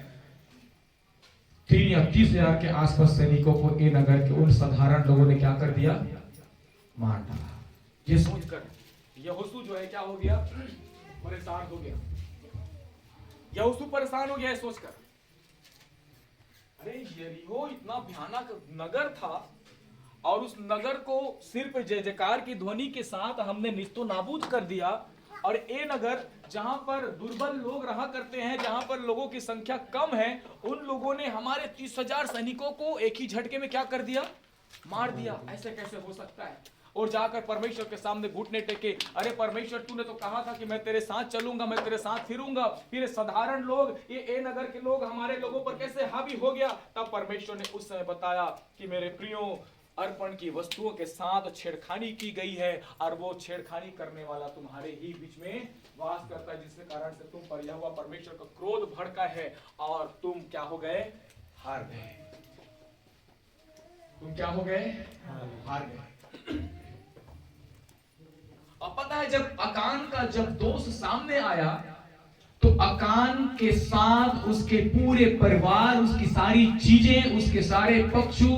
Speaker 2: 3 या 30,000 के आसपास सैनिकों को ए नगर के उन साधारण लोगों ने क्या कर दिया, मार डाला। ये सोचकर यहोशू जो है क्या हो गया, परेशान हो गया। यहोशू परेशान हो गया है सोचकर, अरे यरीहो इतना भयानक नगर था और उस नगर को सिर्फ जय जयकार की ध्वनि के साथ हमने निस्तो नाबूद कर दिया। और ए नगर जहां पर दुर्बल लोग रहा करते हैं, जहां पर लोगों की संख्या कम है, उन लोगों ने हमारे 30,000 सैनिकों को एक ही झटके में क्या कर दिया, मार दिया। ऐसे कैसे हो सकता है? और जाकर परमेश्वर के सामने घुटने टेके, अरे परमेश्वर, तूने तो कहा था कि मैं तेरे साथ चलूंगा, मैं तेरे साथ फिरूंगा, फिर साधारण लोग, ये ए नगर के लोग हमारे लोगों पर कैसे हावी हो गया? तब परमेश्वर ने उस समय बताया कि मेरे प्रियो, अर्पण की वस्तुओं के साथ छेड़खानी की गई है और वो छेड़खानी करने वाला तुम्हारे ही बीच में वास करता है, जिसके कारण से तुम पर यहोवा परमेश्वर का क्रोध भड़का है और तुम क्या हो गए, हार गए। तुम क्या हो गए, हार गए। और पता है, जब अकान का जब दोष सामने आया तो अकान के साथ उसके पूरे परिवार, उसकी सारी चीजें, उसके सारे पशु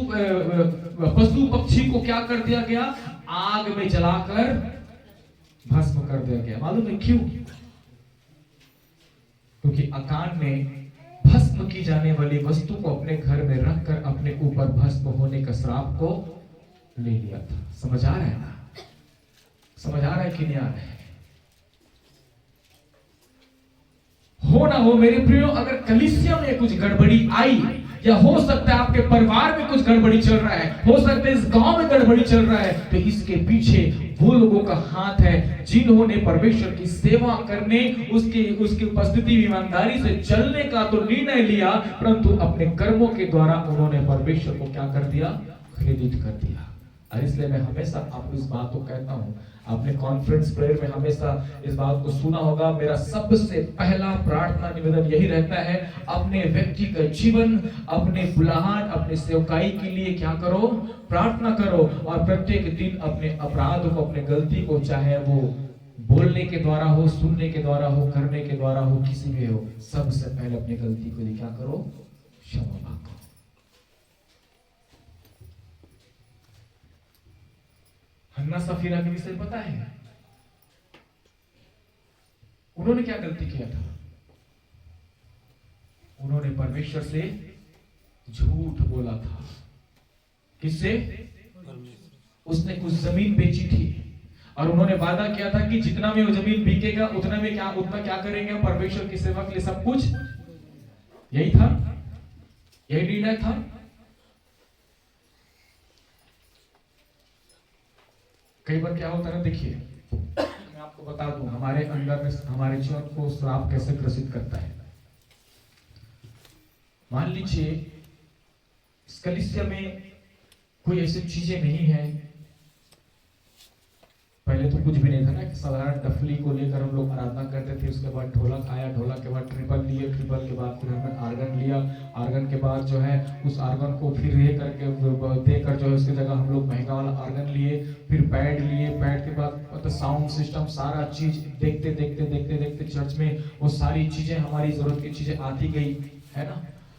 Speaker 2: पक्षी को क्या कर दिया गया, आग में जलाकर भस्म कर दिया गया। मालूम है क्यों? क्योंकि अकान ने भस्म की जाने वाली वस्तु को अपने घर में रखकर अपने ऊपर भस्म होने का श्राप को ले लिया था। समझ आ रहा है ना? समझ आ रहा है कि नहीं आ रहा है? हो ना हो मेरे प्रियो, अगर कलीसिया में कुछ गड़बड़ी आई, या हो सकता है आपके परिवार में कुछ गड़बड़ी चल रहा है, हो सकता है इस गांव में गड़बड़ी चल रहा है, तो इसके पीछे वो लोगों का हाथ है जिन्होंने परमेश्वर की सेवा करने, उसकी उपस्थिति में ईमानदारी से चलने का तो निर्णय लिया, परंतु अपने कर्मों के द्वारा उन्होंने परमेश्वर को क्या कर दिया, क्रेडिट कर दिया। और इसलिए मैं हमेशा आपको इस बात को कहता हूं, आपने कॉन्फ्रेंस प्रेयर में हमेशा इस बात को सुना होगा, मेरा सबसे पहला प्रार्थना निवेदन यही रहता है, अपने व्यक्तिगत जीवन, अपने बुलाहट, अपने सेवकाई के लिए क्या करो, प्रार्थना करो। और प्रत्येक दिन अपने अपराध को, अपने गलती को, चाहे वो बोलने के द्वारा हो, सुनने के द्वारा हो, करने के द्वारा हो, किसी भी हो, सबसे पहले अपनी गलती को क्या करो, क्षमा मांगो। हन्ना सफीरा के विषय पता है, उन्होंने क्या गलती किया था? उन्होंने परमेश्वर से झूठ बोला था। किससे? उसने कुछ जमीन बेची थी और उन्होंने वादा किया था कि जितना में वो जमीन बिकेगा उतना क्या करेंगे, परमेश्वर की सेवा के लिए सब कुछ। यही था, यही निर्णय था। कई बार क्या होता है ना, देखिए मैं आपको बता दूं, हमारे अंदर में हमारे जीवन को श्राप कैसे ग्रसित करता है। मान लीजिए इस कलीसिया में कोई ऐसी चीजें नहीं है, पहले तो कुछ भी नहीं था ना, साधारण डफली को लेकर हम लोग आराधना करते थे, उसके बाद ढोलक आया, ढोलक के बाद ट्रिपल लिए, ट्रिपल के बाद फिर हमने आर्गन लिया, आर्गन के बाद जो है उस आर्गन को फिर ये करके देकर जो है उसकी जगह हम लोग महंगा वाला आर्गन लिए, फिर पैड लिए, पैड के बाद मतलब साउंड सिस्टम, सारा चीज देखते देखते देखते देखते चर्च में वो सारी चीजें, हमारी जरूरत की चीजें आती गई, है ना।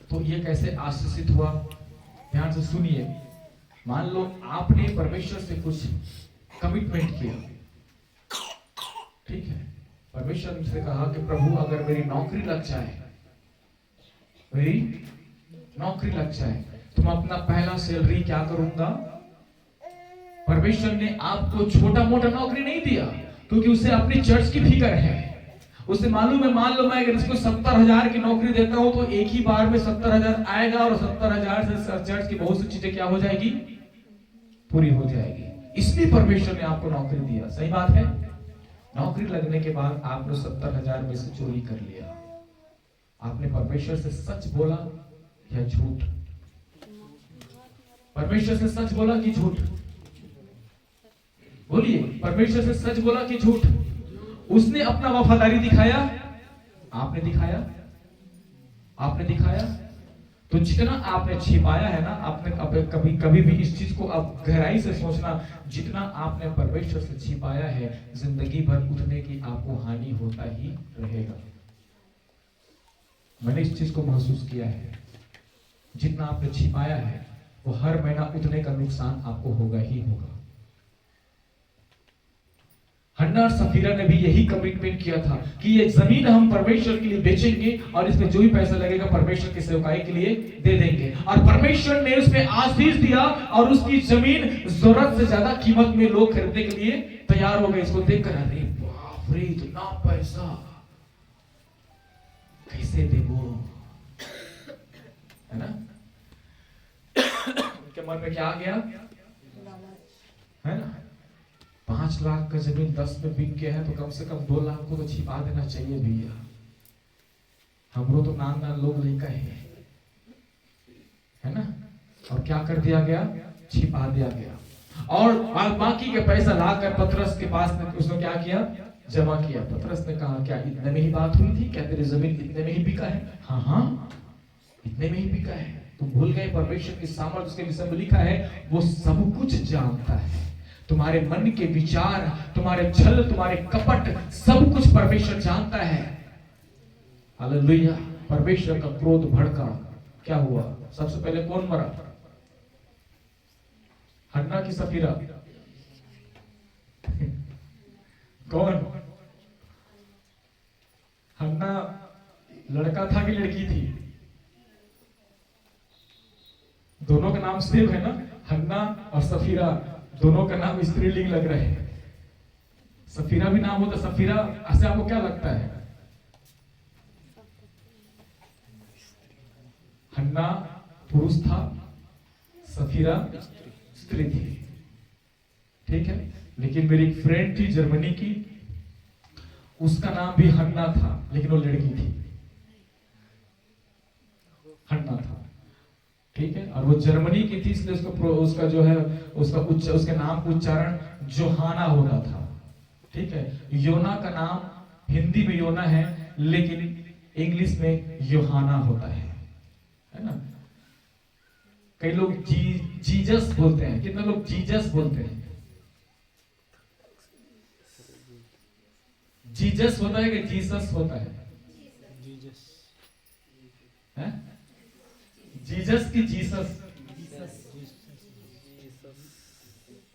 Speaker 2: तो ये कैसे आशीषित हुआ, ध्यान से सुनिए। मान लो आपने परमेश्वर से कुछ कमिटमेंट किया, ठीक है, परमेश्वर ने कहा कि प्रभु अगर मेरी नौकरी लग जाए, मेरी नौकरी लग जाए, तुम अपना पहला सैलरी क्या करूंगा। परमेश्वर ने आपको छोटा मोटा नौकरी नहीं दिया, क्योंकि उसे अपनी चर्च की फिक्र है। उसे मालूम है, मान लो मैं अगर इसको 70,000 की नौकरी देता हूं तो एक ही बार में 70,000 आएगा और 70,000 से चर्च की बहुत सी चीजें क्या हो जाएगी, पूरी हो जाएगी। इसलिए परमेश्वर ने आपको नौकरी दिया। सही बात है। नौकरी लगने के बाद आपने 70,000 में से चोरी कर लिया, आपने परमेश्वर से सच बोला या झूठ? परमेश्वर से सच बोला कि झूठ? बोलिए, परमेश्वर से सच बोला कि झूठ? उसने अपना वफादारी दिखाया, आपने दिखाया, आपने दिखाया। तो जितना आपने छिपाया है ना, आपने कभी कभी भी इस चीज को आप गहराई से सोचना, जितना आपने परमेश्वर से छिपाया है, जिंदगी भर उतने की आपको हानि होता ही रहेगा। मैंने इस चीज को महसूस किया है। जितना आपने छिपाया है वो हर महीना उतने का नुकसान आपको होगा ही होगा। हन्ना और सफीरा ने भी यही कमिटमेंट किया था कि ये जमीन हम परमेश्वर के लिए बेचेंगे और इसमें जो भी पैसा लगेगा परमेश्वर की सेवकाई के लिए दे देंगे। और परमेश्वर ने उसमें आशीष दिया और उसकी जमीन जरूरत से ज्यादा कीमत में लोग खरीदने के लिए तैयार हो गए। इसको देखकर अरे बाप रे, इतना पैसा कैसे देवो, है ना। उनके मन में क्या आ गया, है ना। 5 लाख का जमीन 10 में बिक गया है तो कम से कम 2 लाख को तो छिपा देना चाहिए भैया। हमरो तो नान लोग लेकर है ना। और क्या कर दिया गया, छिपा दिया गया। और बाकी के पैसा लाकर पतरस के पास उसने क्या किया, जमा किया। पतरस ने कहा क्या इतने में ही बात हुई थी, क्या तेरी जमीन इतने में ही बिका है? हाँ हाँ, इतने में ही बिका है। तुम भूल गए परमेश्वर की सामर्थ उसके विषय में लिखा है, वो सब कुछ जानता है। तुम्हारे मन के विचार, तुम्हारे छल, तुम्हारे कपट, सब कुछ परमेश्वर जानता है। हालेलुया। परमेश्वर का क्रोध भड़का, क्या हुआ? सबसे पहले कौन मरा, हन्ना की सफीरा? कौन? हन्ना लड़का था कि लड़की थी? दोनों का नाम सेम है ना, हन्ना और सफीरा, दोनों का नाम स्त्रीलिंग लग रहे हैं। सफीरा भी नाम होता, सफीरा ऐसे आपको क्या लगता है? हन्ना पुरुष था, सफीरा स्त्री थी, ठीक है। लेकिन मेरी एक फ्रेंड थी जर्मनी की, उसका नाम भी हन्ना था, लेकिन वो लड़की थी, हन्ना था, ठीक है। और वो जर्मनी की थी, इसलिए उसका जो है उसके नाम का उच्चारण जोहाना होता था, ठीक है। योना का नाम हिंदी में योना है, लेकिन इंग्लिश में योहाना होता है ना। कई लोग जीजस बोलते हैं, कितने लोग जीजस बोलते हैं? जीजस होता है कि जीसस होता है? जीसस की जीसस?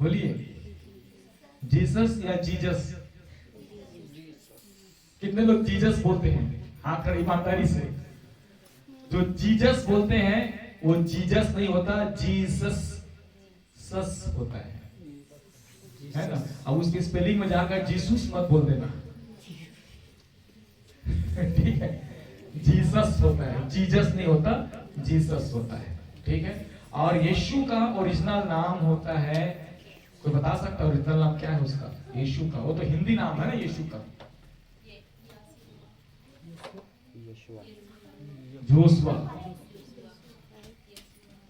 Speaker 2: बोलिए, जीसस या जीजस? कितने लोग जीजस बोलते हैं? हाथ खड़े ईमानदारी से। जो जीजस बोलते हैं वो जीजस नहीं होता, जीसस सस होता है ना। अब उसकी स्पेलिंग में जाकर जीसस मत बोल देना, ठीक है। जीसस होता है, जीजस नहीं होता, जीसस होता है, ठीक है। और यीशु का ओरिजिनल नाम होता है, कोई बता सकता है ओरिजिनल नाम क्या है उसका? यीशु का, वो तो हिंदी नाम है ना यीशु का।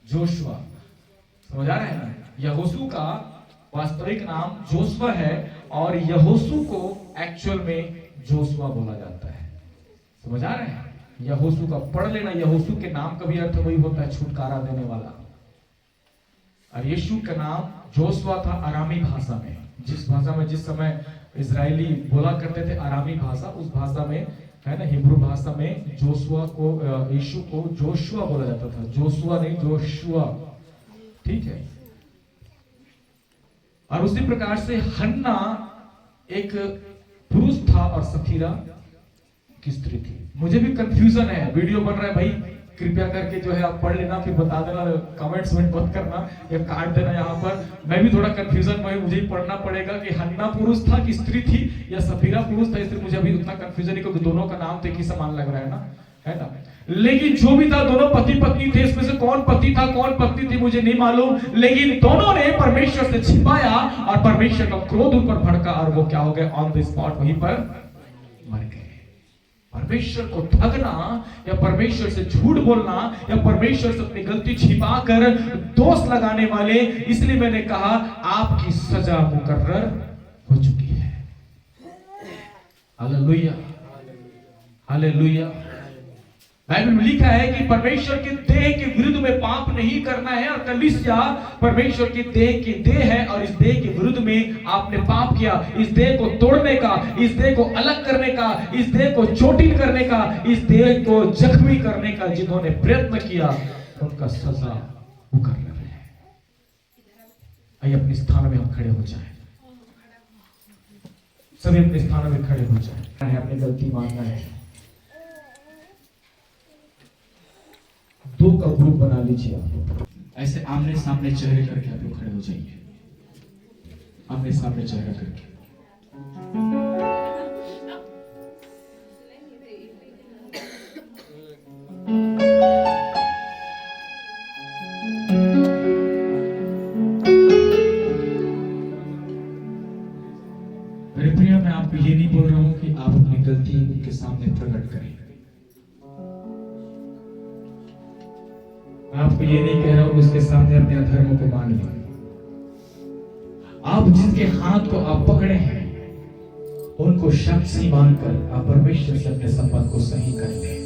Speaker 2: जोशुआ, समझ आ रहा है ना। यहोशू का वास्तविक नाम जोशुआ है और यहोशू को एक्चुअल में जोशुआ बोला जाता है। समझ आ रहे हैं? यहोशू का पढ़ लेना, यहोशू के नाम का भी अर्थ वही होता है, छुटकारा देने वाला। और यीशु का नाम जोशुआ था अरामी भाषा में, जिस भाषा में जिस समय इजरायली बोला करते थे, अरामी भाषा, उस भाषा में है ना, हिब्रू भाषा में जोशुआ को, यीशु को जोशुआ बोला जाता था, जोशुआ नहीं जोशुआ, ठीक है। और उसी प्रकार से हन्ना एक पुरुष था और सफीरा की स्त्री थी। मुझे भी कंफ्यूजन है, वीडियो बन रहा है भाई, कृपया करके जो है आप पढ़ लेना, फिर बता देना, कमेंट्स में मत करना या काट देना। यहाँ पर मैं भी थोड़ा कंफ्यूजन में, मुझे ही पढ़ना पड़ेगा कि हन्ना पुरुष था कि स्त्री थी या सफीरा पुरुष था, इसलिए मुझे अभी उतना कंफ्यूजन नहीं, क्योंकि दोनों का नाम तो एक ही समान लग रहा है ना, है ना। लेकिन जो भी था दोनों पति पत्नी थे, इसमें से कौन पति था कौन पत्नी थी मुझे नहीं मालूम, लेकिन दोनों ने परमेश्वर से छिपाया और परमेश्वर का क्रोध उन पर भड़का और वो क्या हो गए, ऑन द स्पॉट वहीं पर मर गए। परमेश्वर को ठगना या परमेश्वर से झूठ बोलना या परमेश्वर से अपनी गलती छिपा कर दोष लगाने वाले, इसलिए मैंने कहा आपकी सजा मुकर्रर हो चुकी है। Hallelujah, hallelujah. बाइबल में लिखा है कि परमेश्वर के देह के विरुद्ध में पाप नहीं करना है, और कलीसिया परमेश्वर के देह है, और इस देह के विरुद्ध में आपने पाप किया। इस देह को तोड़ने का, इस देह को अलग करने का, इस देह को चोटिल करने का, इस देह को जख्मी करने का जिन्होंने प्रयत्न किया उनका सजा मुकर्रर है। आइए अपने स्थान में हम खड़े हो जाएं, सभी अपने स्थान में खड़े हो जाएं। अपनी गलती मानना है। दो का ग्रुप बना लीजिए आप, ऐसे आमने सामने चेहरे करके आप लोग खड़े हो जाइए, आमने सामने चेहरा करके। मेरे प्रिय, मैं आपको ये नहीं बोल रहा हूं कि आप अपनी गलती उनके सामने प्रकट करें, आपको ये नहीं कह रहा हूं उसके सामने अपने अधर्मों को मान लें। आप जिसके हाथ को आप पकड़े हैं उनको साक्षी मानकर आप परमेश्वर से अपने संबंध को सही कर लें।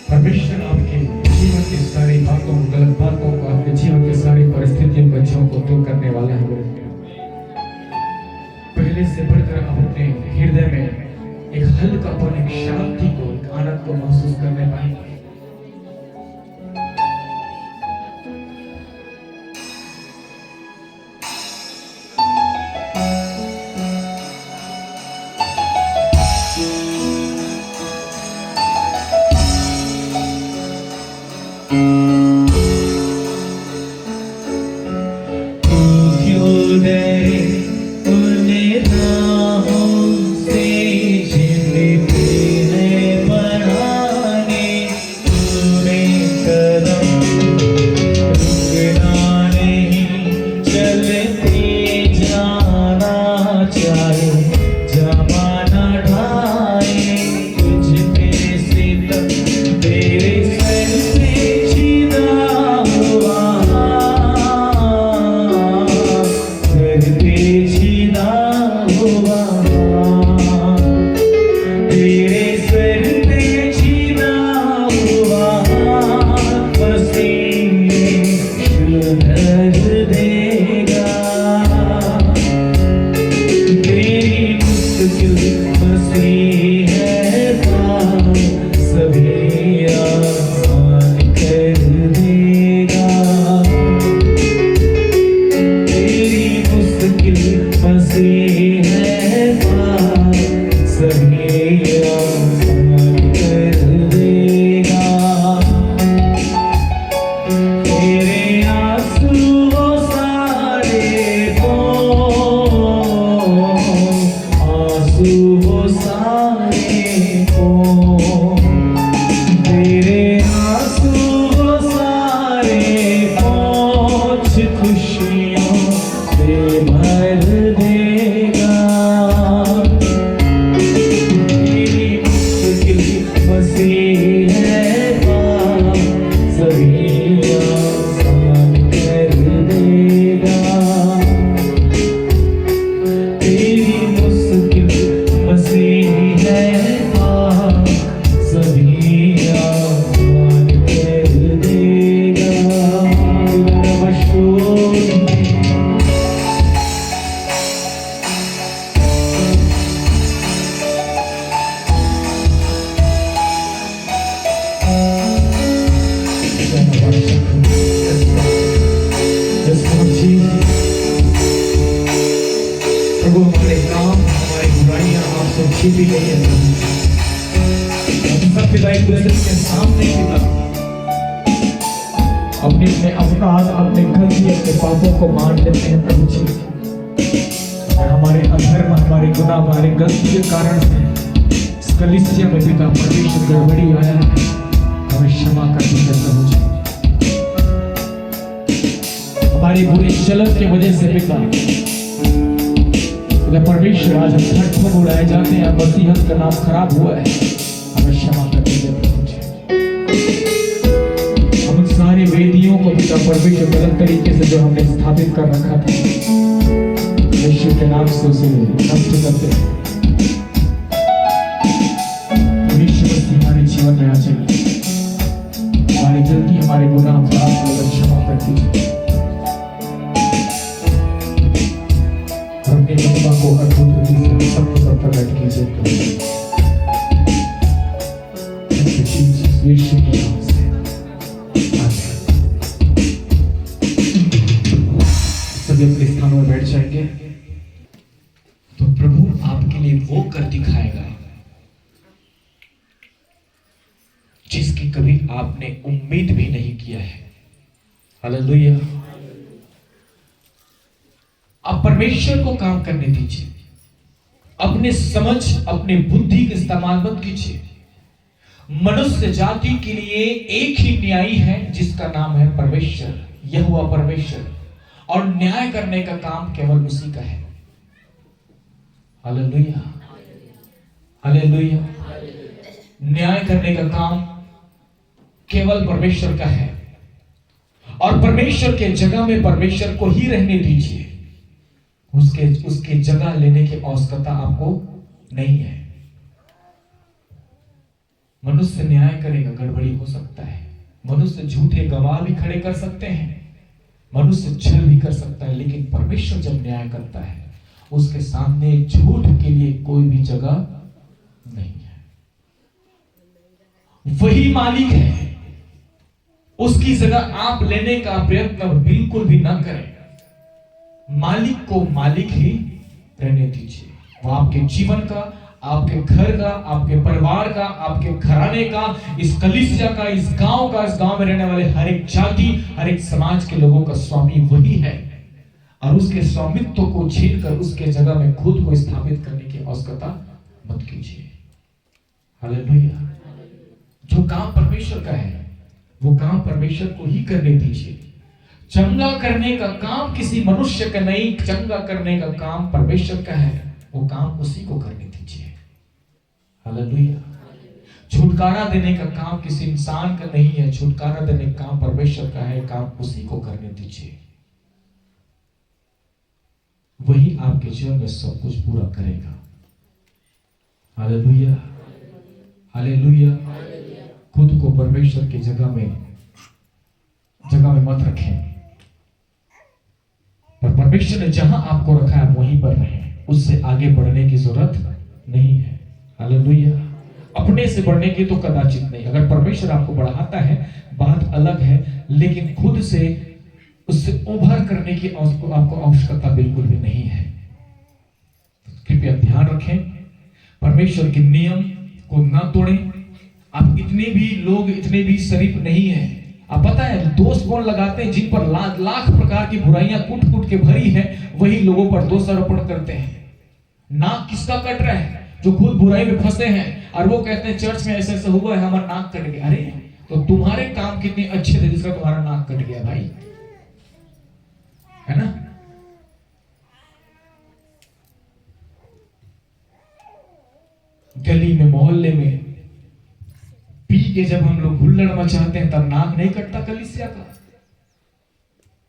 Speaker 2: परमेश्वर आपके जीवन की सारी बातों, गलत बातों को, आपके जीवन की सारी परिस्थितियों को, अच्छों को दूर करने वाला है। पहले से बढ़कर आप अपने हृदय में एक हल्कापन, एक शांति को, एक आनंद को महसूस करने पाएंगे। तेरे आंसुओं सा प्रभु हमारे काम हमारी बुराइयां आपसे छिपी गई है। सब पिता एक दूसरे के सामने पिता अपने अपने अपराध अपने गलती अपने पापों को मान लेते हैं प्रभु जी। हमारे अधर्म हमारे गुनाह हमारे गलती के कारण से इस कलीसिया में पिता परमेश्वर गड़बड़ी आया है, हमें क्षमा कर दीजिए प्रभु जी। हमारी बुरी चलन की वजह से पिता परमेश्वर आज हम ठट में उड़ाए जाते हैं, मसीहत का नाम खराब हुआ है, हमें क्षमा कर दीजिए प्रभु जी। हम उन सारी वेदियों को पिता परमेश्वर गलत तरीके से जो हमने स्थापित कर रखा था, यीशु के नाम से उसे नष्ट करते हैं। परमेश्वर हमारे जीवन में आ जाइए, हमारी गलती हमारे गुनाह अपराध को क्षमा कर दीजिए। अपनी महिमा को अद्भुत रीति से सब प्रकट कीजिए यीशु के नाम से, आमीन। सभी अपने स्थानों में बैठ जाएंगे। तो प्रभु आपके लिए वो कर दिखाएगा जिसकी कभी आपने उम्मीद भी नहीं किया है। हालेलुया। आप परमेश्वर को काम करने दीजिए, अपने समझ अपने बुद्धि का इस्तेमाल मत कीजिए। मनुष्य जाति के लिए एक ही न्यायी है जिसका नाम है परमेश्वर, यहोवा परमेश्वर, और न्याय करने का काम केवल उसी का है। Hallelujah, hallelujah. न्याय करने का काम केवल परमेश्वर का है, और परमेश्वर के जगह में परमेश्वर को ही रहने दीजिए। उसके जगह लेने की आवश्यकता आपको नहीं है। मनुष्य न्याय करेगा, गड़बड़ी हो सकता है। मनुष्य झूठे गवाह भी खड़े कर सकते हैं, मनुष्य छल भी कर सकता है, लेकिन परमेश्वर जब न्याय करता है उसके सामने झूठ के लिए कोई भी जगह नहीं है। वही मालिक है, उसकी जगह आप लेने का प्रयत्न बिल्कुल भी ना करें। मालिक को मालिक ही रहने दीजिए। वो आपके जीवन का, आपके घर का, आपके परिवार का, आपके घराने का, इस कलीसिया का, इस गांव का, इस गांव में रहने वाले हर एक जाति, हर एक समाज के लोगों का स्वामी वही है, और उसके स्वामित्व को छीनकर उसके जगह में खुद को स्थापित करने की आवश्यकता मत कीजिए। हालेलुया। जो काम परमेश्वर का है वो काम परमेश्वर को ही करने दीजिए। चंगा करने का काम किसी मनुष्य का नहीं, चंगा करने का काम परमेश्वर का है, वो काम उसी को करने दीजिए। हालेलुया। छुटकारा देने का काम किसी इंसान का नहीं है, छुटकारा देने का काम परमेश्वर का है, काम उसी को करने दीजिए। वही आपके जीवन में सब कुछ पूरा करेगा। Hallelujah, hallelujah. खुद को परमेश्वर की जगह में मत रखें, पर परमेश्वर ने जहां आपको रखा है वहीं पर रहें, उससे आगे बढ़ने की जरूरत नहीं है। हालेलुया। अपने से बढ़ने की तो कदाचित नहीं। अगर परमेश्वर आपको बढ़ाता है बात अलग है, लेकिन खुद से उससे उभर करने की आपको आवश्यकता बिल्कुल भी नहीं है। कृपया ध्यान रखें, परमेश्वर के नियम को ना तोड़ें। आप इतने भी शरीफ नहीं है। आप पता है दोष कौन लगाते हैं? जिन पर लाख प्रकार की बुराइयां कूट के भरी है, वही लोगों पर दोषारोपण करते हैं। नाक किसका कट रहा है? जो खुद बुराई में फंसे हैं, और वो कहते हैं चर्च में ऐसा हुआ है, हमारा नाक कट गया। अरे तो तुम्हारे काम कितने अच्छे थे जिसका तुम्हारा नाक कट गया भाई, है ना? गली में मोहल्ले में पी के जब हम लोग हुल्लड़ मचाते हैं तब नाक नहीं कटता कलीसिया का।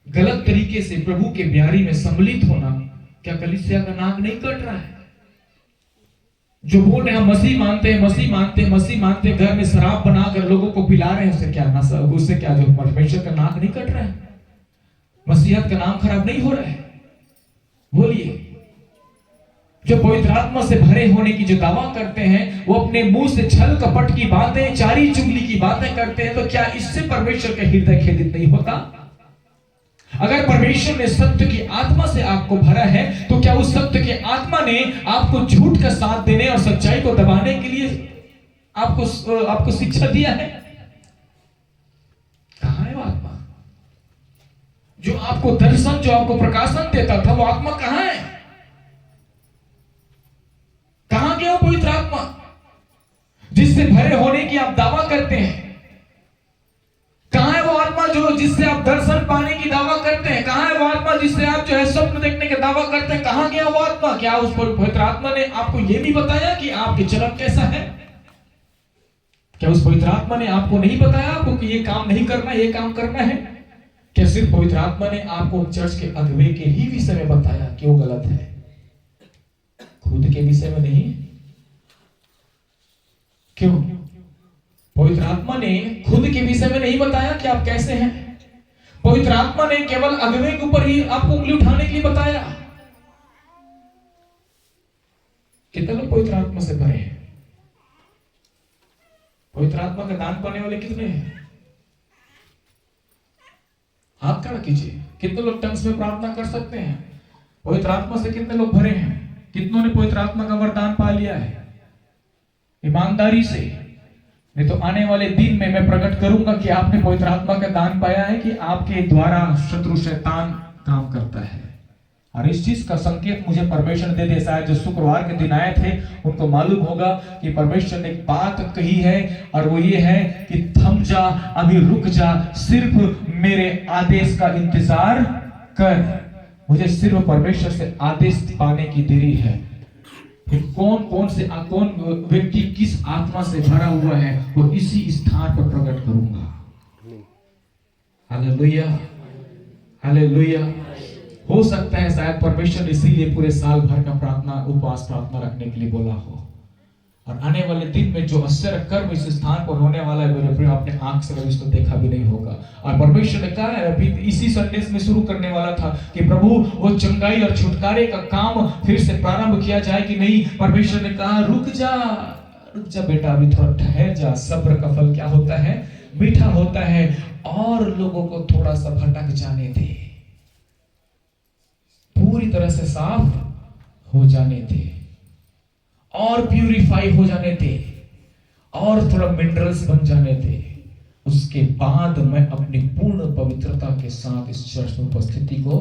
Speaker 2: गलत तरीके से प्रभु के ब्यारी में सम्मिलित होना, क्या कलीसिया का नाक नहीं कट रहा है? जो बोल रहे हैं मसीह मानते हैं, मसीह मानते हैं, मसीह मानते हैं, घर में शराब बनाकर लोगों को पिला रहे हैं, उससे क्या जो परमेश्वर का नाक नहीं कट रहा है? मसीहत का नाम खराब नहीं हो रहा है? बोलिए। जो पवित्र आत्मा से भरे होने की जो दावा करते हैं, वो अपने मुंह से छल कपट की बातें, चारी चुगली की बातें करते हैं, तो क्या इससे परमेश्वर का हृदय खेदित नहीं होता? अगर परमेश्वर ने सत्य की आत्मा से आपको भरा है, तो क्या उस सत्य के आत्मा ने आपको झूठ का साथ देने और सच्चाई को दबाने के लिए आपको शिक्षा दिया है? कहां है वो आत्मा? जो आपको दर्शन, जो आपको प्रकाशन देता था, वो आत्मा कहां है? कहां गया वो पवित्र आत्मा जिससे भरे होने की आप दावा करते हैं? कहां है वो आत्मा जो जिससे आप दर्शन पाने की दावा करते हैं? कहां है वो आत्मा जिससे आप जो है स्वप्न देखने का दावा करते हैं? कहां गया वो आत्मा? क्या उस पवित्र आत्मा ने आपको यह भी बताया कि आपके चलन कैसा है? क्या उस पवित्र आत्मा ने आपको नहीं बताया आपको कि ये काम नहीं करना, ये काम करना है? क्या सिर्फ पवित्र आत्मा ने आपको चर्च के अगुवे के ही विषय में बताया कि वो गलत है, खुद के विषय में नहीं? क्यों? पवित्र आत्मा ने खुद के विषय में नहीं बताया कि आप कैसे हैं। पवित्र आत्मा ने केवल अगुवे के ऊपर ही आपको उंगली उठाने के लिए बताया। कितने लोग पवित्र आत्मा से भरे हैं? पवित्र आत्मा का दान पाने वाले कितने हैं? हाथ खड़ा कीजिए। कितने लोग टंग्स में प्रार्थना कर सकते हैं? पवित्र आत्मा से कितने लोग भरे हैं? कितनों ने पवित्र आत्मा का वरदान पा लिया है? ईमानदारी से। नहीं तो आने वाले दिन में मैं प्रकट करूंगा कि आपने पवित्र आत्मा का दान पाया है कि आपके द्वारा शत्रु शैतान काम करता है। और इस चीज का संकेत मुझे परमेश्वर ने दे दिया। शायद जो शुक्रवार के दिन आए थे उनको मालूम होगा कि परमेश्वर ने एक बात कही है, और वो ये है कि थम जा, अभी रुक जा, सिर्फ मेरे आदेश का इंतजार कर। मुझे सिर्फ परमेश्वर से आदेश पाने की देरी है। कौन व्यक्ति किस आत्मा से भरा हुआ है, वो इसी स्थान पर प्रकट करूंगा। Hallelujah, hallelujah. हो सकता है शायद परमेश्वर इसीलिए पूरे साल भर का प्रार्थना, उपवास प्रार्थना रखने के लिए बोला हो। और आने वाले दिन में जो आश्चर्य कर्म इस स्थान पर होने वाला है, मेरे प्रिय, अपने आंख से कभी इसको देखा भी नहीं होगा। और परमेश्वर ने कहा है, अभी इसी संदेश में शुरू करने वाला था कि प्रभु वो चंगाई और छुटकारे का काम फिर से प्रारंभ किया जाए कि नहीं। परमेश्वर ने कहा रुक जा बेटा, अभी थोड़ा ठहर जा। सब्र का फल क्या होता है? मीठा होता है। और लोगों को थोड़ा सा भटक जाने दे, पूरी तरह से साफ हो जाने दे, और प्यूरिफाई हो जाने दे, और थोड़ा मिनरल्स बन जाने दे। उसके बाद मैं अपनी पूर्ण पवित्रता के साथ इस चर्च में उपस्थिति को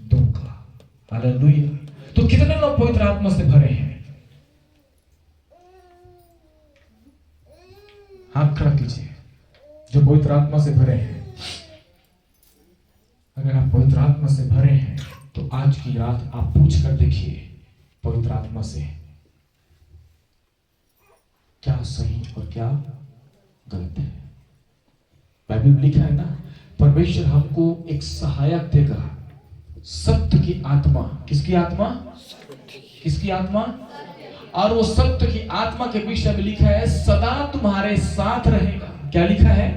Speaker 2: दूंगा। हालेलुया। तो कितने लोग पवित्र आत्मा से भरे हैं? हाथ खड़ा कीजिए जो पवित्र आत्मा से भरे हैं। अगर आप पवित्र आत्मा से भरे हैं तो आज की रात आप पूछ कर देखिए पवित्र आत्मा से क्या सही और क्या गलत है। बाइबल में लिखा है ना, परमेश्वर हमको एक सहायक देगा, सत्य की आत्मा। किसकी आत्मा? किसकी आत्मा? और वो सत्य की आत्मा के विषय में लिखा है सदा तुम्हारे साथ रहेगा। क्या लिखा है?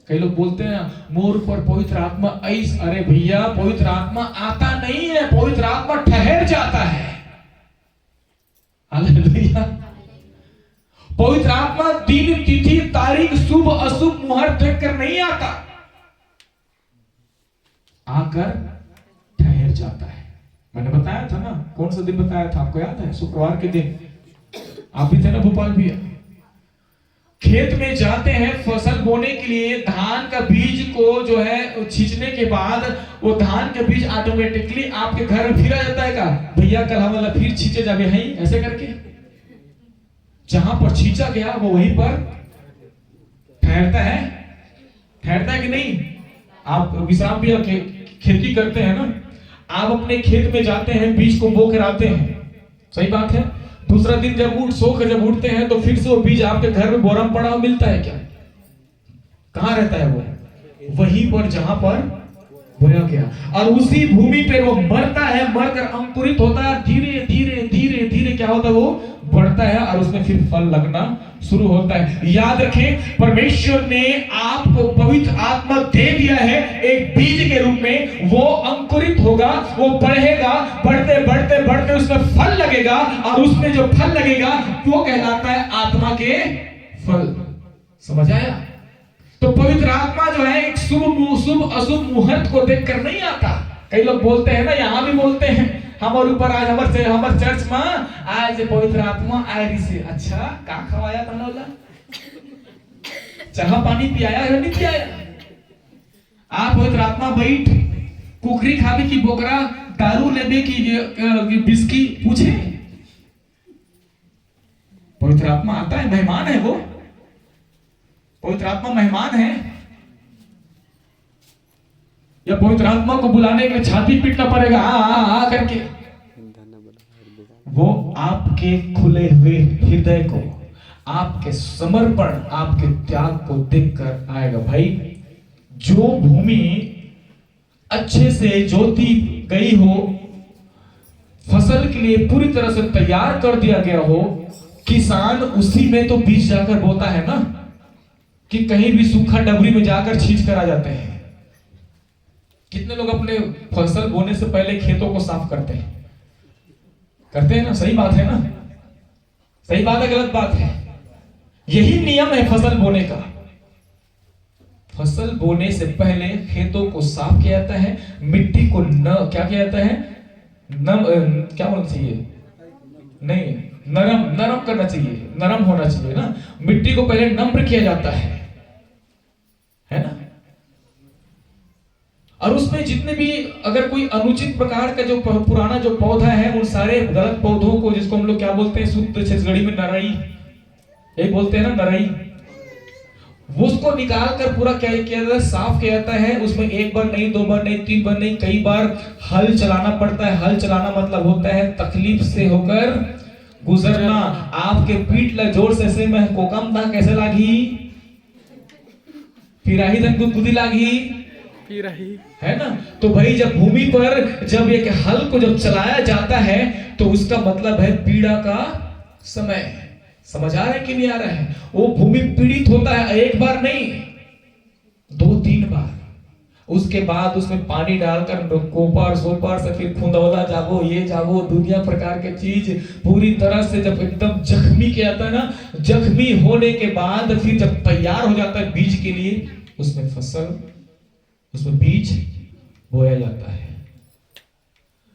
Speaker 2: कई लोग बोलते हैं मोर पर पवित्र आत्मा ऐस। अरे भैया, पवित्र आत्मा आता नहीं है, पवित्र आत्मा ठहर जाता है। हालेलुया। पवित्र आत्मा दिन, तिथि, तारीख, शुभ अशुभ मुहूर्त देखकर नहीं आता, आकर ठहर जाता है। मैंने बताया था ना, कौन सा दिन बताया था आपको याद है? शुक्रवार के दिन। आप भी थे ना, भोपाल भी। खेत में जाते हैं फसल बोने के लिए, धान का बीज को जो है छींचने के बाद वो धान का बीज ऑटोमेटिकली आपके घर में फिर आ जाता है। का भैया कल हमारा फिर छींचे जावे हैं, ऐसे करके जहां पर छींचा गया वो वहीं पर ठहरता है। ठहरता है कि नहीं? आप विश्राम भी खेती करते हैं ना, आप अपने खेत में जाते हैं, बीज को बो कर आते हैं, सही बात है। दूसरा दिन जब जब उठते हैं तो फिर से वो बीज आपके घर में बोरा में पड़ा हुआ मिलता है क्या? कहां रहता है वो? वहीं पर जहां पर बोया गया। और उसी भूमि पे वो मरता है, मरकर अंकुरित होता है, धीरे धीरे धीरे धीरे क्या होता है? वो बढ़ता है और उसमें फिर फल लगना शुरू होता है। याद रखें, परमेश्वर ने आपको पवित्र आत्मा दे दिया है एक बीज के रूप में, वो अंकुरित होगा, वो बढ़ेगा, बढ़ते बढ़ते बढ़ते उसमें फल लगेगा, और उसमें जो फल लगेगा वो कहलाता है आत्मा के फल। समझ आया? तो पवित्र आत्मा जो है एक शुभ अशुभ मुहूर्त को देखकर नहीं आता। कई लोग बोलते हैं ना, यहाँ भी बोलते हैं, हमारे ऊपर आज हमारे चर्च में आज पवित्र आत्मा आए रही से। अच्छा, का खवाया था ना, चाह पानी पियाया या नहीं पियाया? आप पवित्र आत्मा बैठ कुकरी खावे की बोकरा, दारू लेबे की बिस्की पूछे? पवित्र आत्मा आता है, मेहमान है वो। पवित्र आत्मा मेहमान है, या पवित्र आत्मा को बुलाने के लिए छाती पीटना पड़ेगा आ करके? वो आपके खुले हुए हृदय को, आपके समर्पण, आपके त्याग को देखकर आएगा। भाई, जो भूमि अच्छे से जोती गई हो, फसल के लिए पूरी तरह से तैयार कर दिया गया हो, किसान उसी में तो बीज जाकर बोता है ना, कि कहीं भी सूखा डबरी में जाकर छींच कर आ जाते हैं। कितने लोग अपने फसल बोने से पहले खेतों को साफ करते हैं? करते हैं ना? सही बात है ना? सही बात है, गलत बात है? यही नियम है फसल बोने का। फसल बोने से पहले खेतों को साफ किया जाता है, मिट्टी को क्या किया जाता है? क्या बोलना चाहिए? नहीं, नरम करना चाहिए, नरम होना चाहिए ना। मिट्टी को पहले नम्र किया जाता है ना? और उसमें जितने भी अगर कोई अनुचित प्रकार का जो पुराना जो पौधा है, उन सारे गलत पौधों को, जिसको हम लोग क्या बोलते हैं शुद्ध छत्तीसगढ़ी में नरई, एक बोलते हैं ना नरई, वो उसको निकाल कर पूरा क्या किया जाता है? साफ किया जाता है। उसमें एक बार नहीं, दो बार नहीं, तीन बार नहीं, कई बार हल चलाना पड़ता है। हल चलाना मतलब होता है तकलीफ से होकर गुजरना। आपके पीठ ल जोर से मैं कोकम था कैसे लागी, फिराही धन गुदगुदी लागी, है ना? तो भाई, जब भूमि पर जब एक हल को जब चलाया जाता है तो उसका मतलब है पीड़ा का समय। समझ आ रहा है कि नहीं आ रहा है? वो भूमि पीड़ित होता है, एक बार नहीं, 2-3 बार। उसके बाद उसमें पानी डालकर कोपर सोपर से फिर खुंदौला जागो, ये जागो, दुनिया प्रकार के चीज पूरी तरह से जब एकदम जख्मी किया जाता है ना, जख्मी होने के बाद फिर जब तैयार हो जाता है बीज के लिए, उसमें फसल, उसमें बीज बोया जाता है।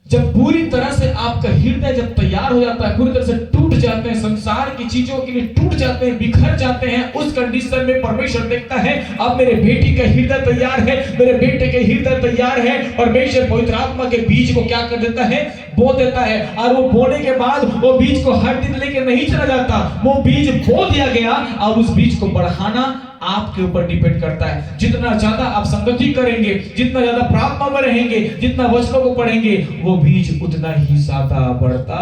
Speaker 2: जब पूरी तरह से आपका हृदय जब तैयार हो जाता है, पूरी तरह से टूट जाते हैं, संसार की चीजों के लिए टूट जाते हैं, बिखर जाते हैं, उस कंडीशन में परमेश्वर देखता है अब मेरे बेटी का हृदय तैयार है, मेरे बेटे के हृदय तैयार है। परमेश्वर पवित्र आत्मा के बीज को क्या कर देता है? बो देता है। और वो बोने के बाद वो बीज को हर दिन लेके नहीं चला जाता, वो बीज बो दिया गया, और उस बीज को बढ़ाना आपके ऊपर डिपेंड करता है। जितना ज्यादा आप संगति करेंगे, जितना ज्यादा प्रार्थना में रहेंगे, जितना वचनों को पढ़ेंगे, वो बीज उतना ही ज्यादा बढ़ता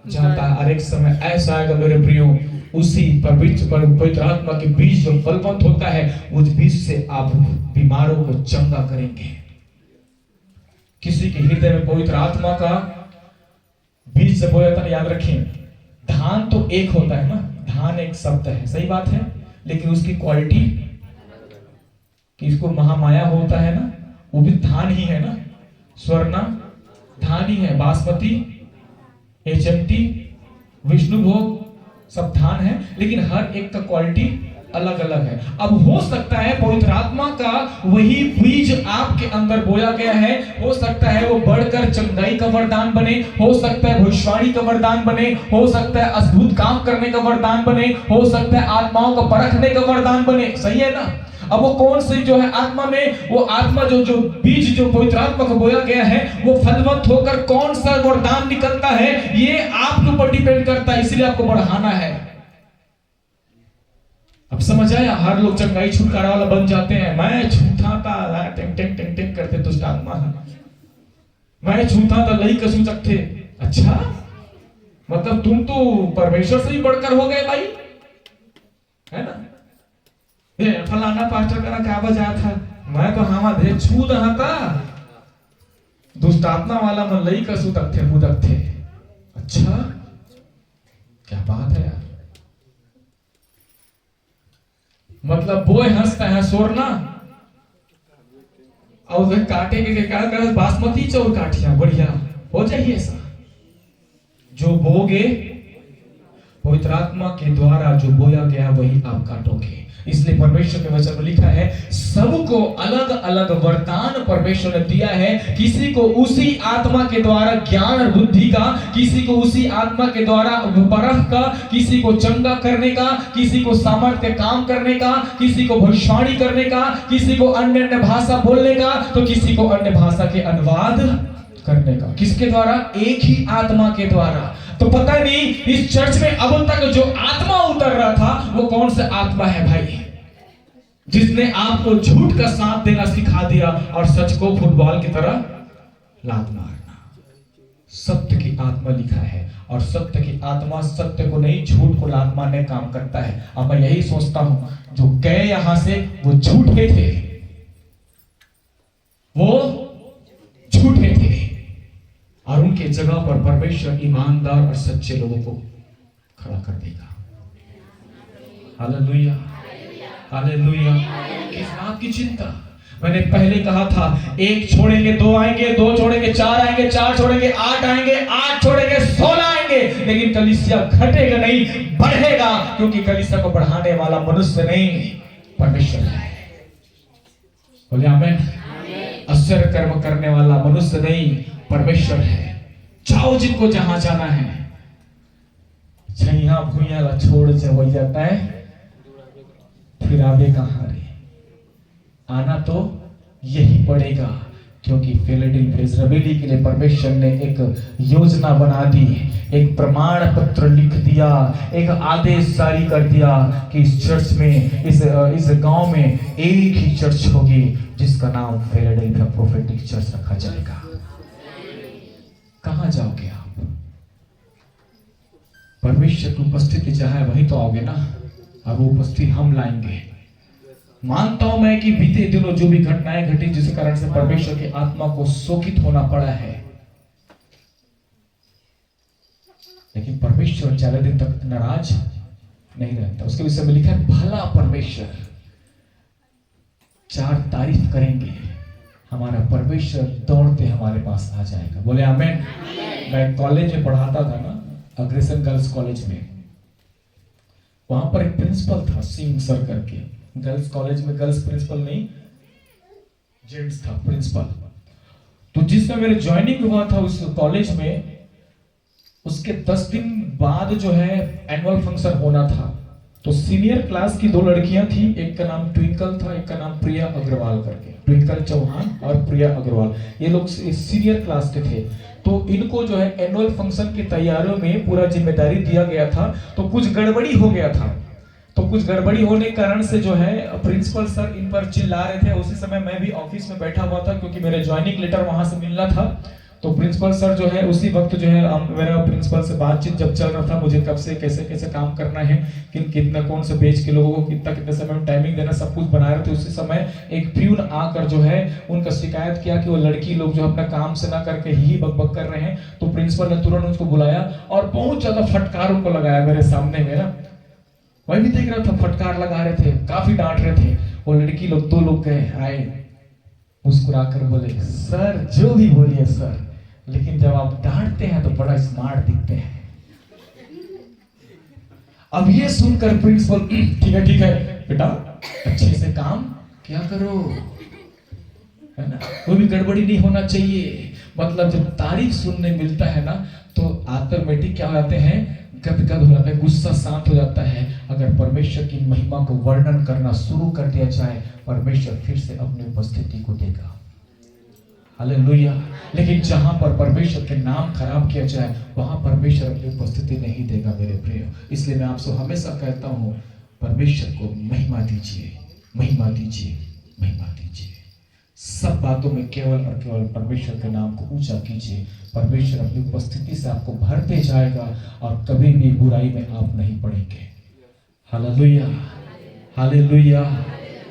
Speaker 2: जाता है। और एक समय ऐसा आएगा मेरे प्रियो, उसी पवित्र आत्मा के बीज जो फलवंत होता है, उस बीज से आप बीमारों को चंगा करेंगे। किसी के हृदय में पवित्र आत्मा का बीज से बोया था, याद रखें, धान तो एक होता है ना, धान एक शब्द है, सही बात है, लेकिन उसकी क्वालिटी, कि इसको महामाया होता है ना, वो भी धान ही है ना, स्वर्णा धान ही है, बासमती, HMT, विष्णुभोग सब धान है, लेकिन हर एक का क्वालिटी अलग अलग है। अब हो सकता है पवित्र आत्मा का वही बीज आपके अंदर बोया गया है, हो सकता है वो बढ़कर चंगाई का वरदान बने, हो सकता है भविष्यवाणी का वरदान बने, हो सकता है अद्भुत काम करने का वरदान बने, हो सकता है आत्माओं का परखने का वरदान बने। सही है ना? अब वो कौन सी जो है आत्मा में, वो आत्मा जो बीज जो पवित्र आत्मा का बोया गया है, वो फलवंत होकर कौन सा वरदान निकलता है, ये आपके ऊपर डिपेंड करता है। इसलिए आपको बढ़ाना है। अब समझ आया? हर लोग चंगाई छुटकारा वाला बन जाते हैं। मैं छूता था टिंग टिंग टिंग टिंग करते दुष्ट आत्मा, मैं छूता था लई कसू सकते। अच्छा, मतलब तुम तो परमेश्वर से ही बढ़कर हो गए भाई, है ना? ये फलाना पास्टर का क्या बजा था, मैं तो हमा दे छू रहा था, दुष्ट आत्मा वाला मन लई कसू तक थे मुदक थे। अच्छा, क्या बात है यार। मतलब बोए हंसता है सोरना, और वह काटे के क्या कर बासमती चावल काटिया बढ़िया हो जाइए ऐसा। जो बोगे पवित्र आत्मा के द्वारा जो बोया गया वही आप काटोगे। इसलिए परमेश्वर के वचन में लिखा है सबको अलग अलग वरदान परमेश्वर ने दिया है, किसी को उसी आत्मा के द्वारा ज्ञान और बुद्धि का, किसी को उसी आत्मा के द्वारा परख का, किसी को चंगा करने का, किसी को सामर्थ्य काम करने का, किसी को भविष्यवाणी करने का, किसी को अन्य अन्य भाषा बोलने का, तो किसी को अन्य भाषा के अनुवाद करने का। किसके द्वारा? एक ही आत्मा के द्वारा। तो पता नहीं इस चर्च में अब तक जो आत्मा उतर रहा था वो कौन सा आत्मा है भाई, जिसने आपको झूठ का साथ देना सिखा दिया और सच को फुटबॉल की तरह लात मारना। सत्य की आत्मा लिखा है और सत्य की आत्मा सत्य को नहीं झूठ को लात मारने काम करता है। अब मैं यही सोचता हूं जो गए यहां से वो झूठे थे, वो झूठे थे और उनके जगह पर परमेश्वर ईमानदार और सच्चे लोगों को खड़ा कर देगा। Hallelujah, hallelujah. किस बात की चिंता? मैंने पहले कहा था एक छोड़ेंगे दो आएंगे, दो छोड़ेंगे चार आएंगे, चार छोड़ेंगे आठ आएंगे, आठ छोड़ेंगे 16 आएंगे, लेकिन कलीसिया घटेगा नहीं, बढ़ेगा, क्योंकि कलीसिया को बढ़ाने वाला मनुष्य नहीं परमेश्वर है। बोले आमीन। आश्चर्य कर्म करने वाला मनुष्य नहीं परमेश्वर है। जाओ जिनको जहां जाना है, छैया भूया ला छोड़ जब जाता है फिर आवे कहां रे, आना तो यही पड़ेगा, क्योंकि फिलाडेल्फिया के लिए परमेश्वर ने एक योजना बना दी, एक प्रमाण पत्र लिख दिया, एक आदेश जारी कर दिया कि इस चर्च में इस गांव में एक ही चर्च होगी जिसका नाम फिलाडेल्फिया प्रोफेटिक चर्च रखा जाएगा। कहां जाओगे आप? परमेश्वर की उपस्थिति चाहे वही तो आओगे ना, और वो उपस्थिति हम लाएंगे। मानता हूं मैं कि बीते दिनों जो भी घटनाएं घटी जिस कारण से परमेश्वर की आत्मा को शोकित होना पड़ा है, लेकिन परमेश्वर ज्यादा दिन तक नाराज नहीं रहता। उसके विषय में लिखा है भला परमेश्वर, 4 तारीफ करेंगे, हमारा परमेश्वर दौड़ते हमारे पास आ जाएगा। बोले आमीन। मैं कॉलेज में पढ़ाता था ना, अग्रेसन गर्ल्स कॉलेज में, वहां पर एक प्रिंसिपल था सिंह सर करके। गर्ल्स कॉलेज में गर्ल्स प्रिंसिपल नहीं, जेंट्स था प्रिंसिपल। तो जिस समय मेरे ज्वाइनिंग हुआ था उस कॉलेज में, उसके 10 दिन बाद जो है एनुअल फंक्शन होना था। तो सीनियर क्लास की 2 लड़कियां थी, एक का नाम ट्विंकल था, एक का नाम प्रिया अग्रवाल करके, ट्विंकल चौहान और प्रिया अग्रवाल, ये लोग सीनियर क्लास के थे। तो इनको जो है एनुअल फंक्शन की तैयारियों में पूरा जिम्मेदारी दिया गया था। तो कुछ गड़बड़ी हो गया था, तो कुछ गड़बड़ी होने के कारण से जो है प्रिंसिपल सर इन पर चिल्ला रहे थे। उसी समय मैं भी ऑफिस में बैठा हुआ था, क्योंकि मेरे ज्वाइनिंग लेटर वहां से मिलना था। तो प्रिंसिपल सर जो है उसी वक्त जो है मेरा प्रिंसिपल से बातचीत जब चल रहा था, मुझे कब से कैसे कैसे काम करना है, कितना कौन से पेज के लोगों को कितना कितने समय में टाइमिंग देना, सब कुछ बना रहे थे। उसी समय एक प्यून आकर जो है उनका शिकायत किया कि वो लड़की लोग जो अपना काम से ना करके ही बकबक कर रहे हैं। तो प्रिंसिपल ने तुरंत उसको बुलाया और बहुत ज्यादा फटकार उनको लगाया मेरे सामने में ना। वही भी देख रहा था, फटकार लगा रहे थे, काफी डांट रहे थे। वो लड़की लोग 2 लोग गए, आए मुस्कुराकर बोले सर जो भी बोलिए सर, लेकिन जब आप डांटते हैं तो बड़ा स्मार्ट दिखते हैं। अब ये सुनकर प्रिंसिपल ठीक है बेटा अच्छे से काम क्या करो, है ना, कोई भी गड़बड़ी नहीं होना चाहिए। मतलब जब तारीफ सुनने मिलता है ना तो ऑटोमेटिक क्या हो जाते हैं, गदगद हो जाता है, गुस्सा शांत हो जाता है। अगर परमेश्वर की महिमा को वर्णन करना शुरू कर दिया जाए, परमेश्वर फिर से अपनी उपस्थिति को देगा। हालेलुया। लेकिन जहां पर परमेश्वर के नाम खराब किया जाए वहां परमेश्वर अपनी उपस्थिति नहीं देगा मेरे प्रिय। इसलिए मैं आपसे हमेशा कहता हूं परमेश्वर को महिमा दीजिए, महिमा दीजिए, महिमा दीजिए। सब बातों में केवल और केवल परमेश्वर के नाम को ऊंचा कीजिए। परमेश्वर अपनी उपस्थिति से आपको भरते जाएगा और कभी भी बुराई में आप नहीं पड़ेंगे। Hallelujah, hallelujah,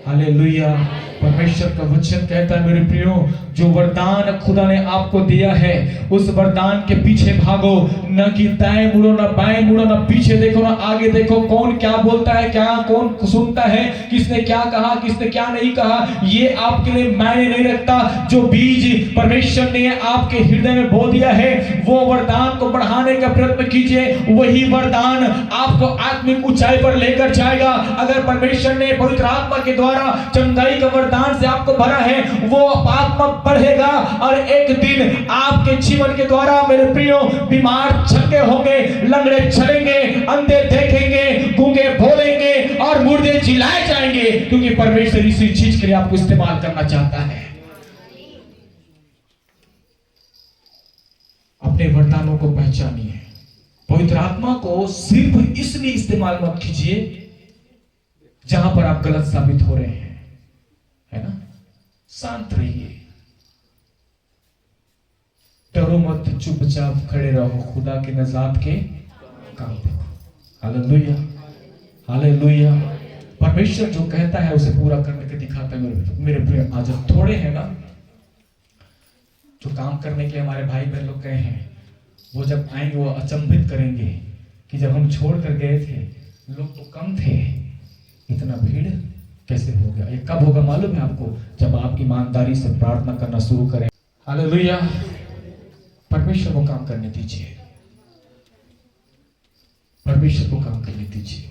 Speaker 2: hallelujah. परमेश्वर का वचन कहता है मेरे प्रियो, जो वरदान खुदा ने आपको दिया है उस वरदान के पीछे भागो, न कि दाएं मुड़ो न बाएं मुड़ो, न पीछे देखो न आगे देखो, कौन क्या बोलता है, क्या कौन सुनता है, किसने क्या कहा किसने क्या नहीं कहा, ये आपके लिए मायने नहीं रखता। जो बीज परमेश्वर ने आपके हृदय में बो दिया है वो वरदान को बढ़ाने का प्रयत्न कीजिए, वही वरदान आपको आत्मिक ऊंचाई पर लेकर जाएगा। अगर परमेश्वर ने पवित्र आत्मा के द्वारा चंगाई का वरदान से आपको भरा है, वो आत्मा बढ़ेगा और एक दिन आपके जीवन के द्वारा मेरे प्रियो बीमार चंगे होंगे, लंगड़े चलेंगे, अंधे देखेंगे, गूंगे बोलेंगे और मुर्दे जिलाए जाएंगे, क्योंकि परमेश्वर इसी चीज के लिए आपको इस्तेमाल करना चाहता है। अपने वरदानों को पहचानिए। पवित्र आत्मा को सिर्फ इसलिए इस्तेमाल मत कीजिए जहां पर आप गलत साबित हो रहे हैं, है ना। शांत रहिए, डरो मत, चुपचाप खड़े रहो, खुदा के नजात के काम देखो। Hallelujah, hallelujah. परमेश्वर जो कहता है उसे पूरा करने के दिखाता है। मेरे प्रिय, आज थोड़े हैं ना जो काम करने के लिए हमारे भाई बहन लोग गए हैं, वो जब आएंगे वो अचंभित करेंगे कि जब हम छोड़ कर गए थे लोग तो कम थे, इतना भीड़ कैसे हो गया। ये कब होगा मालूम है आपको? जब आप ईमानदारी से प्रार्थना करना शुरू करें। हालेलुया। परमेश्वर को काम करने दीजिए, परमेश्वर को काम करने दीजिए।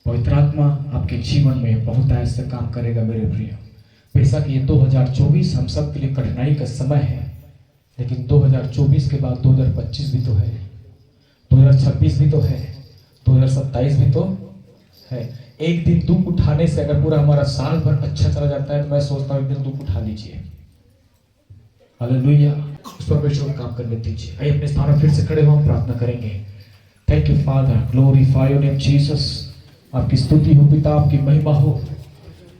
Speaker 2: पवित्र आत्मा आपके जीवन में बहुत ऐसे काम करेगा मेरे प्रिय। बेशक ये 2024 हम सब के लिए कठिनाई का समय है, लेकिन 2024 के बाद 2025 भी तो है, 2026 भी तो है, 2027 भी तो है। एक दिन दुख उठाने से अगर पूरा हमारा साल भर अच्छा चला जाता है तो मैं सोचता हूँ एक दिन दुख उठा लीजिए। हालेलुया। परमेश्वर को काम करने दीजिए। आइए अपने स्थान पर फिर से खड़े हो, हम प्रार्थना करेंगे। Thank you father, glorify your name Jesus. आपकी स्तुति हो पिता, आपकी महिमा हो।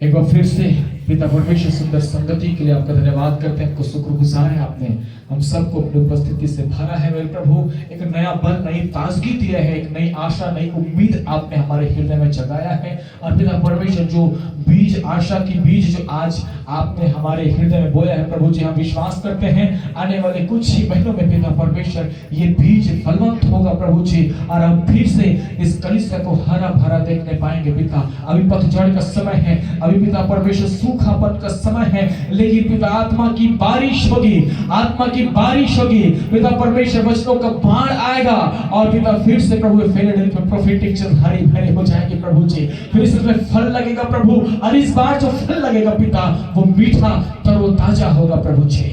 Speaker 2: एक बार फिर से पिता परमेश्वर सुंदर संगति के लिए आपका धन्यवाद करते हैं। आपको शुक्रगुजार है, आपने हम सबको अपनी उपस्थिति से भरा है मेरे प्रभु। एक नया बल, नई ताजगी दिया है, एक नई आशा, नई उम्मीद आपने हमारे हृदय में जगाया है। और पिता परमेश्वर जो बीज, आशा की बीज जो आज आपने हमारे हृदय में बोया है प्रभु जी, हम विश्वास करते हैं आने वाले कुछ ही महीनों में पिता परमेश्वर ये बीज फलवंत होगा प्रभु जी, और हम फिर से इस कलीसिया को हरा भरा देखने पाएंगे पिता। अभी पतझड़ का समय है, अभी पिता परमेश्वर सूखापन का समय है, लेकिन पिता आत्मा की बारिश होगी, आत्मा की बारिश होगी पिता परमेश्वर। वचनों का बाढ़ आएगा और पिता फिर से प्रभु फिलाडेल्फिया प्रोफेटिक चर्च हरी भरी हो जाएगी प्रभु जी। फिर इसमें फल लगेगा प्रभु, और इस बार जो फल लगेगा पिता वो मीठा तरोताजा होगा प्रभु जी।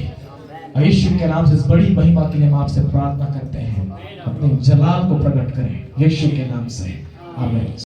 Speaker 2: यीशु के नाम से इस बड़ी महिमा के लिए हम आपसे प्रार्थना करते हैं, अपने जलाल को प्रकट करें यीशु के नाम से, आमीन।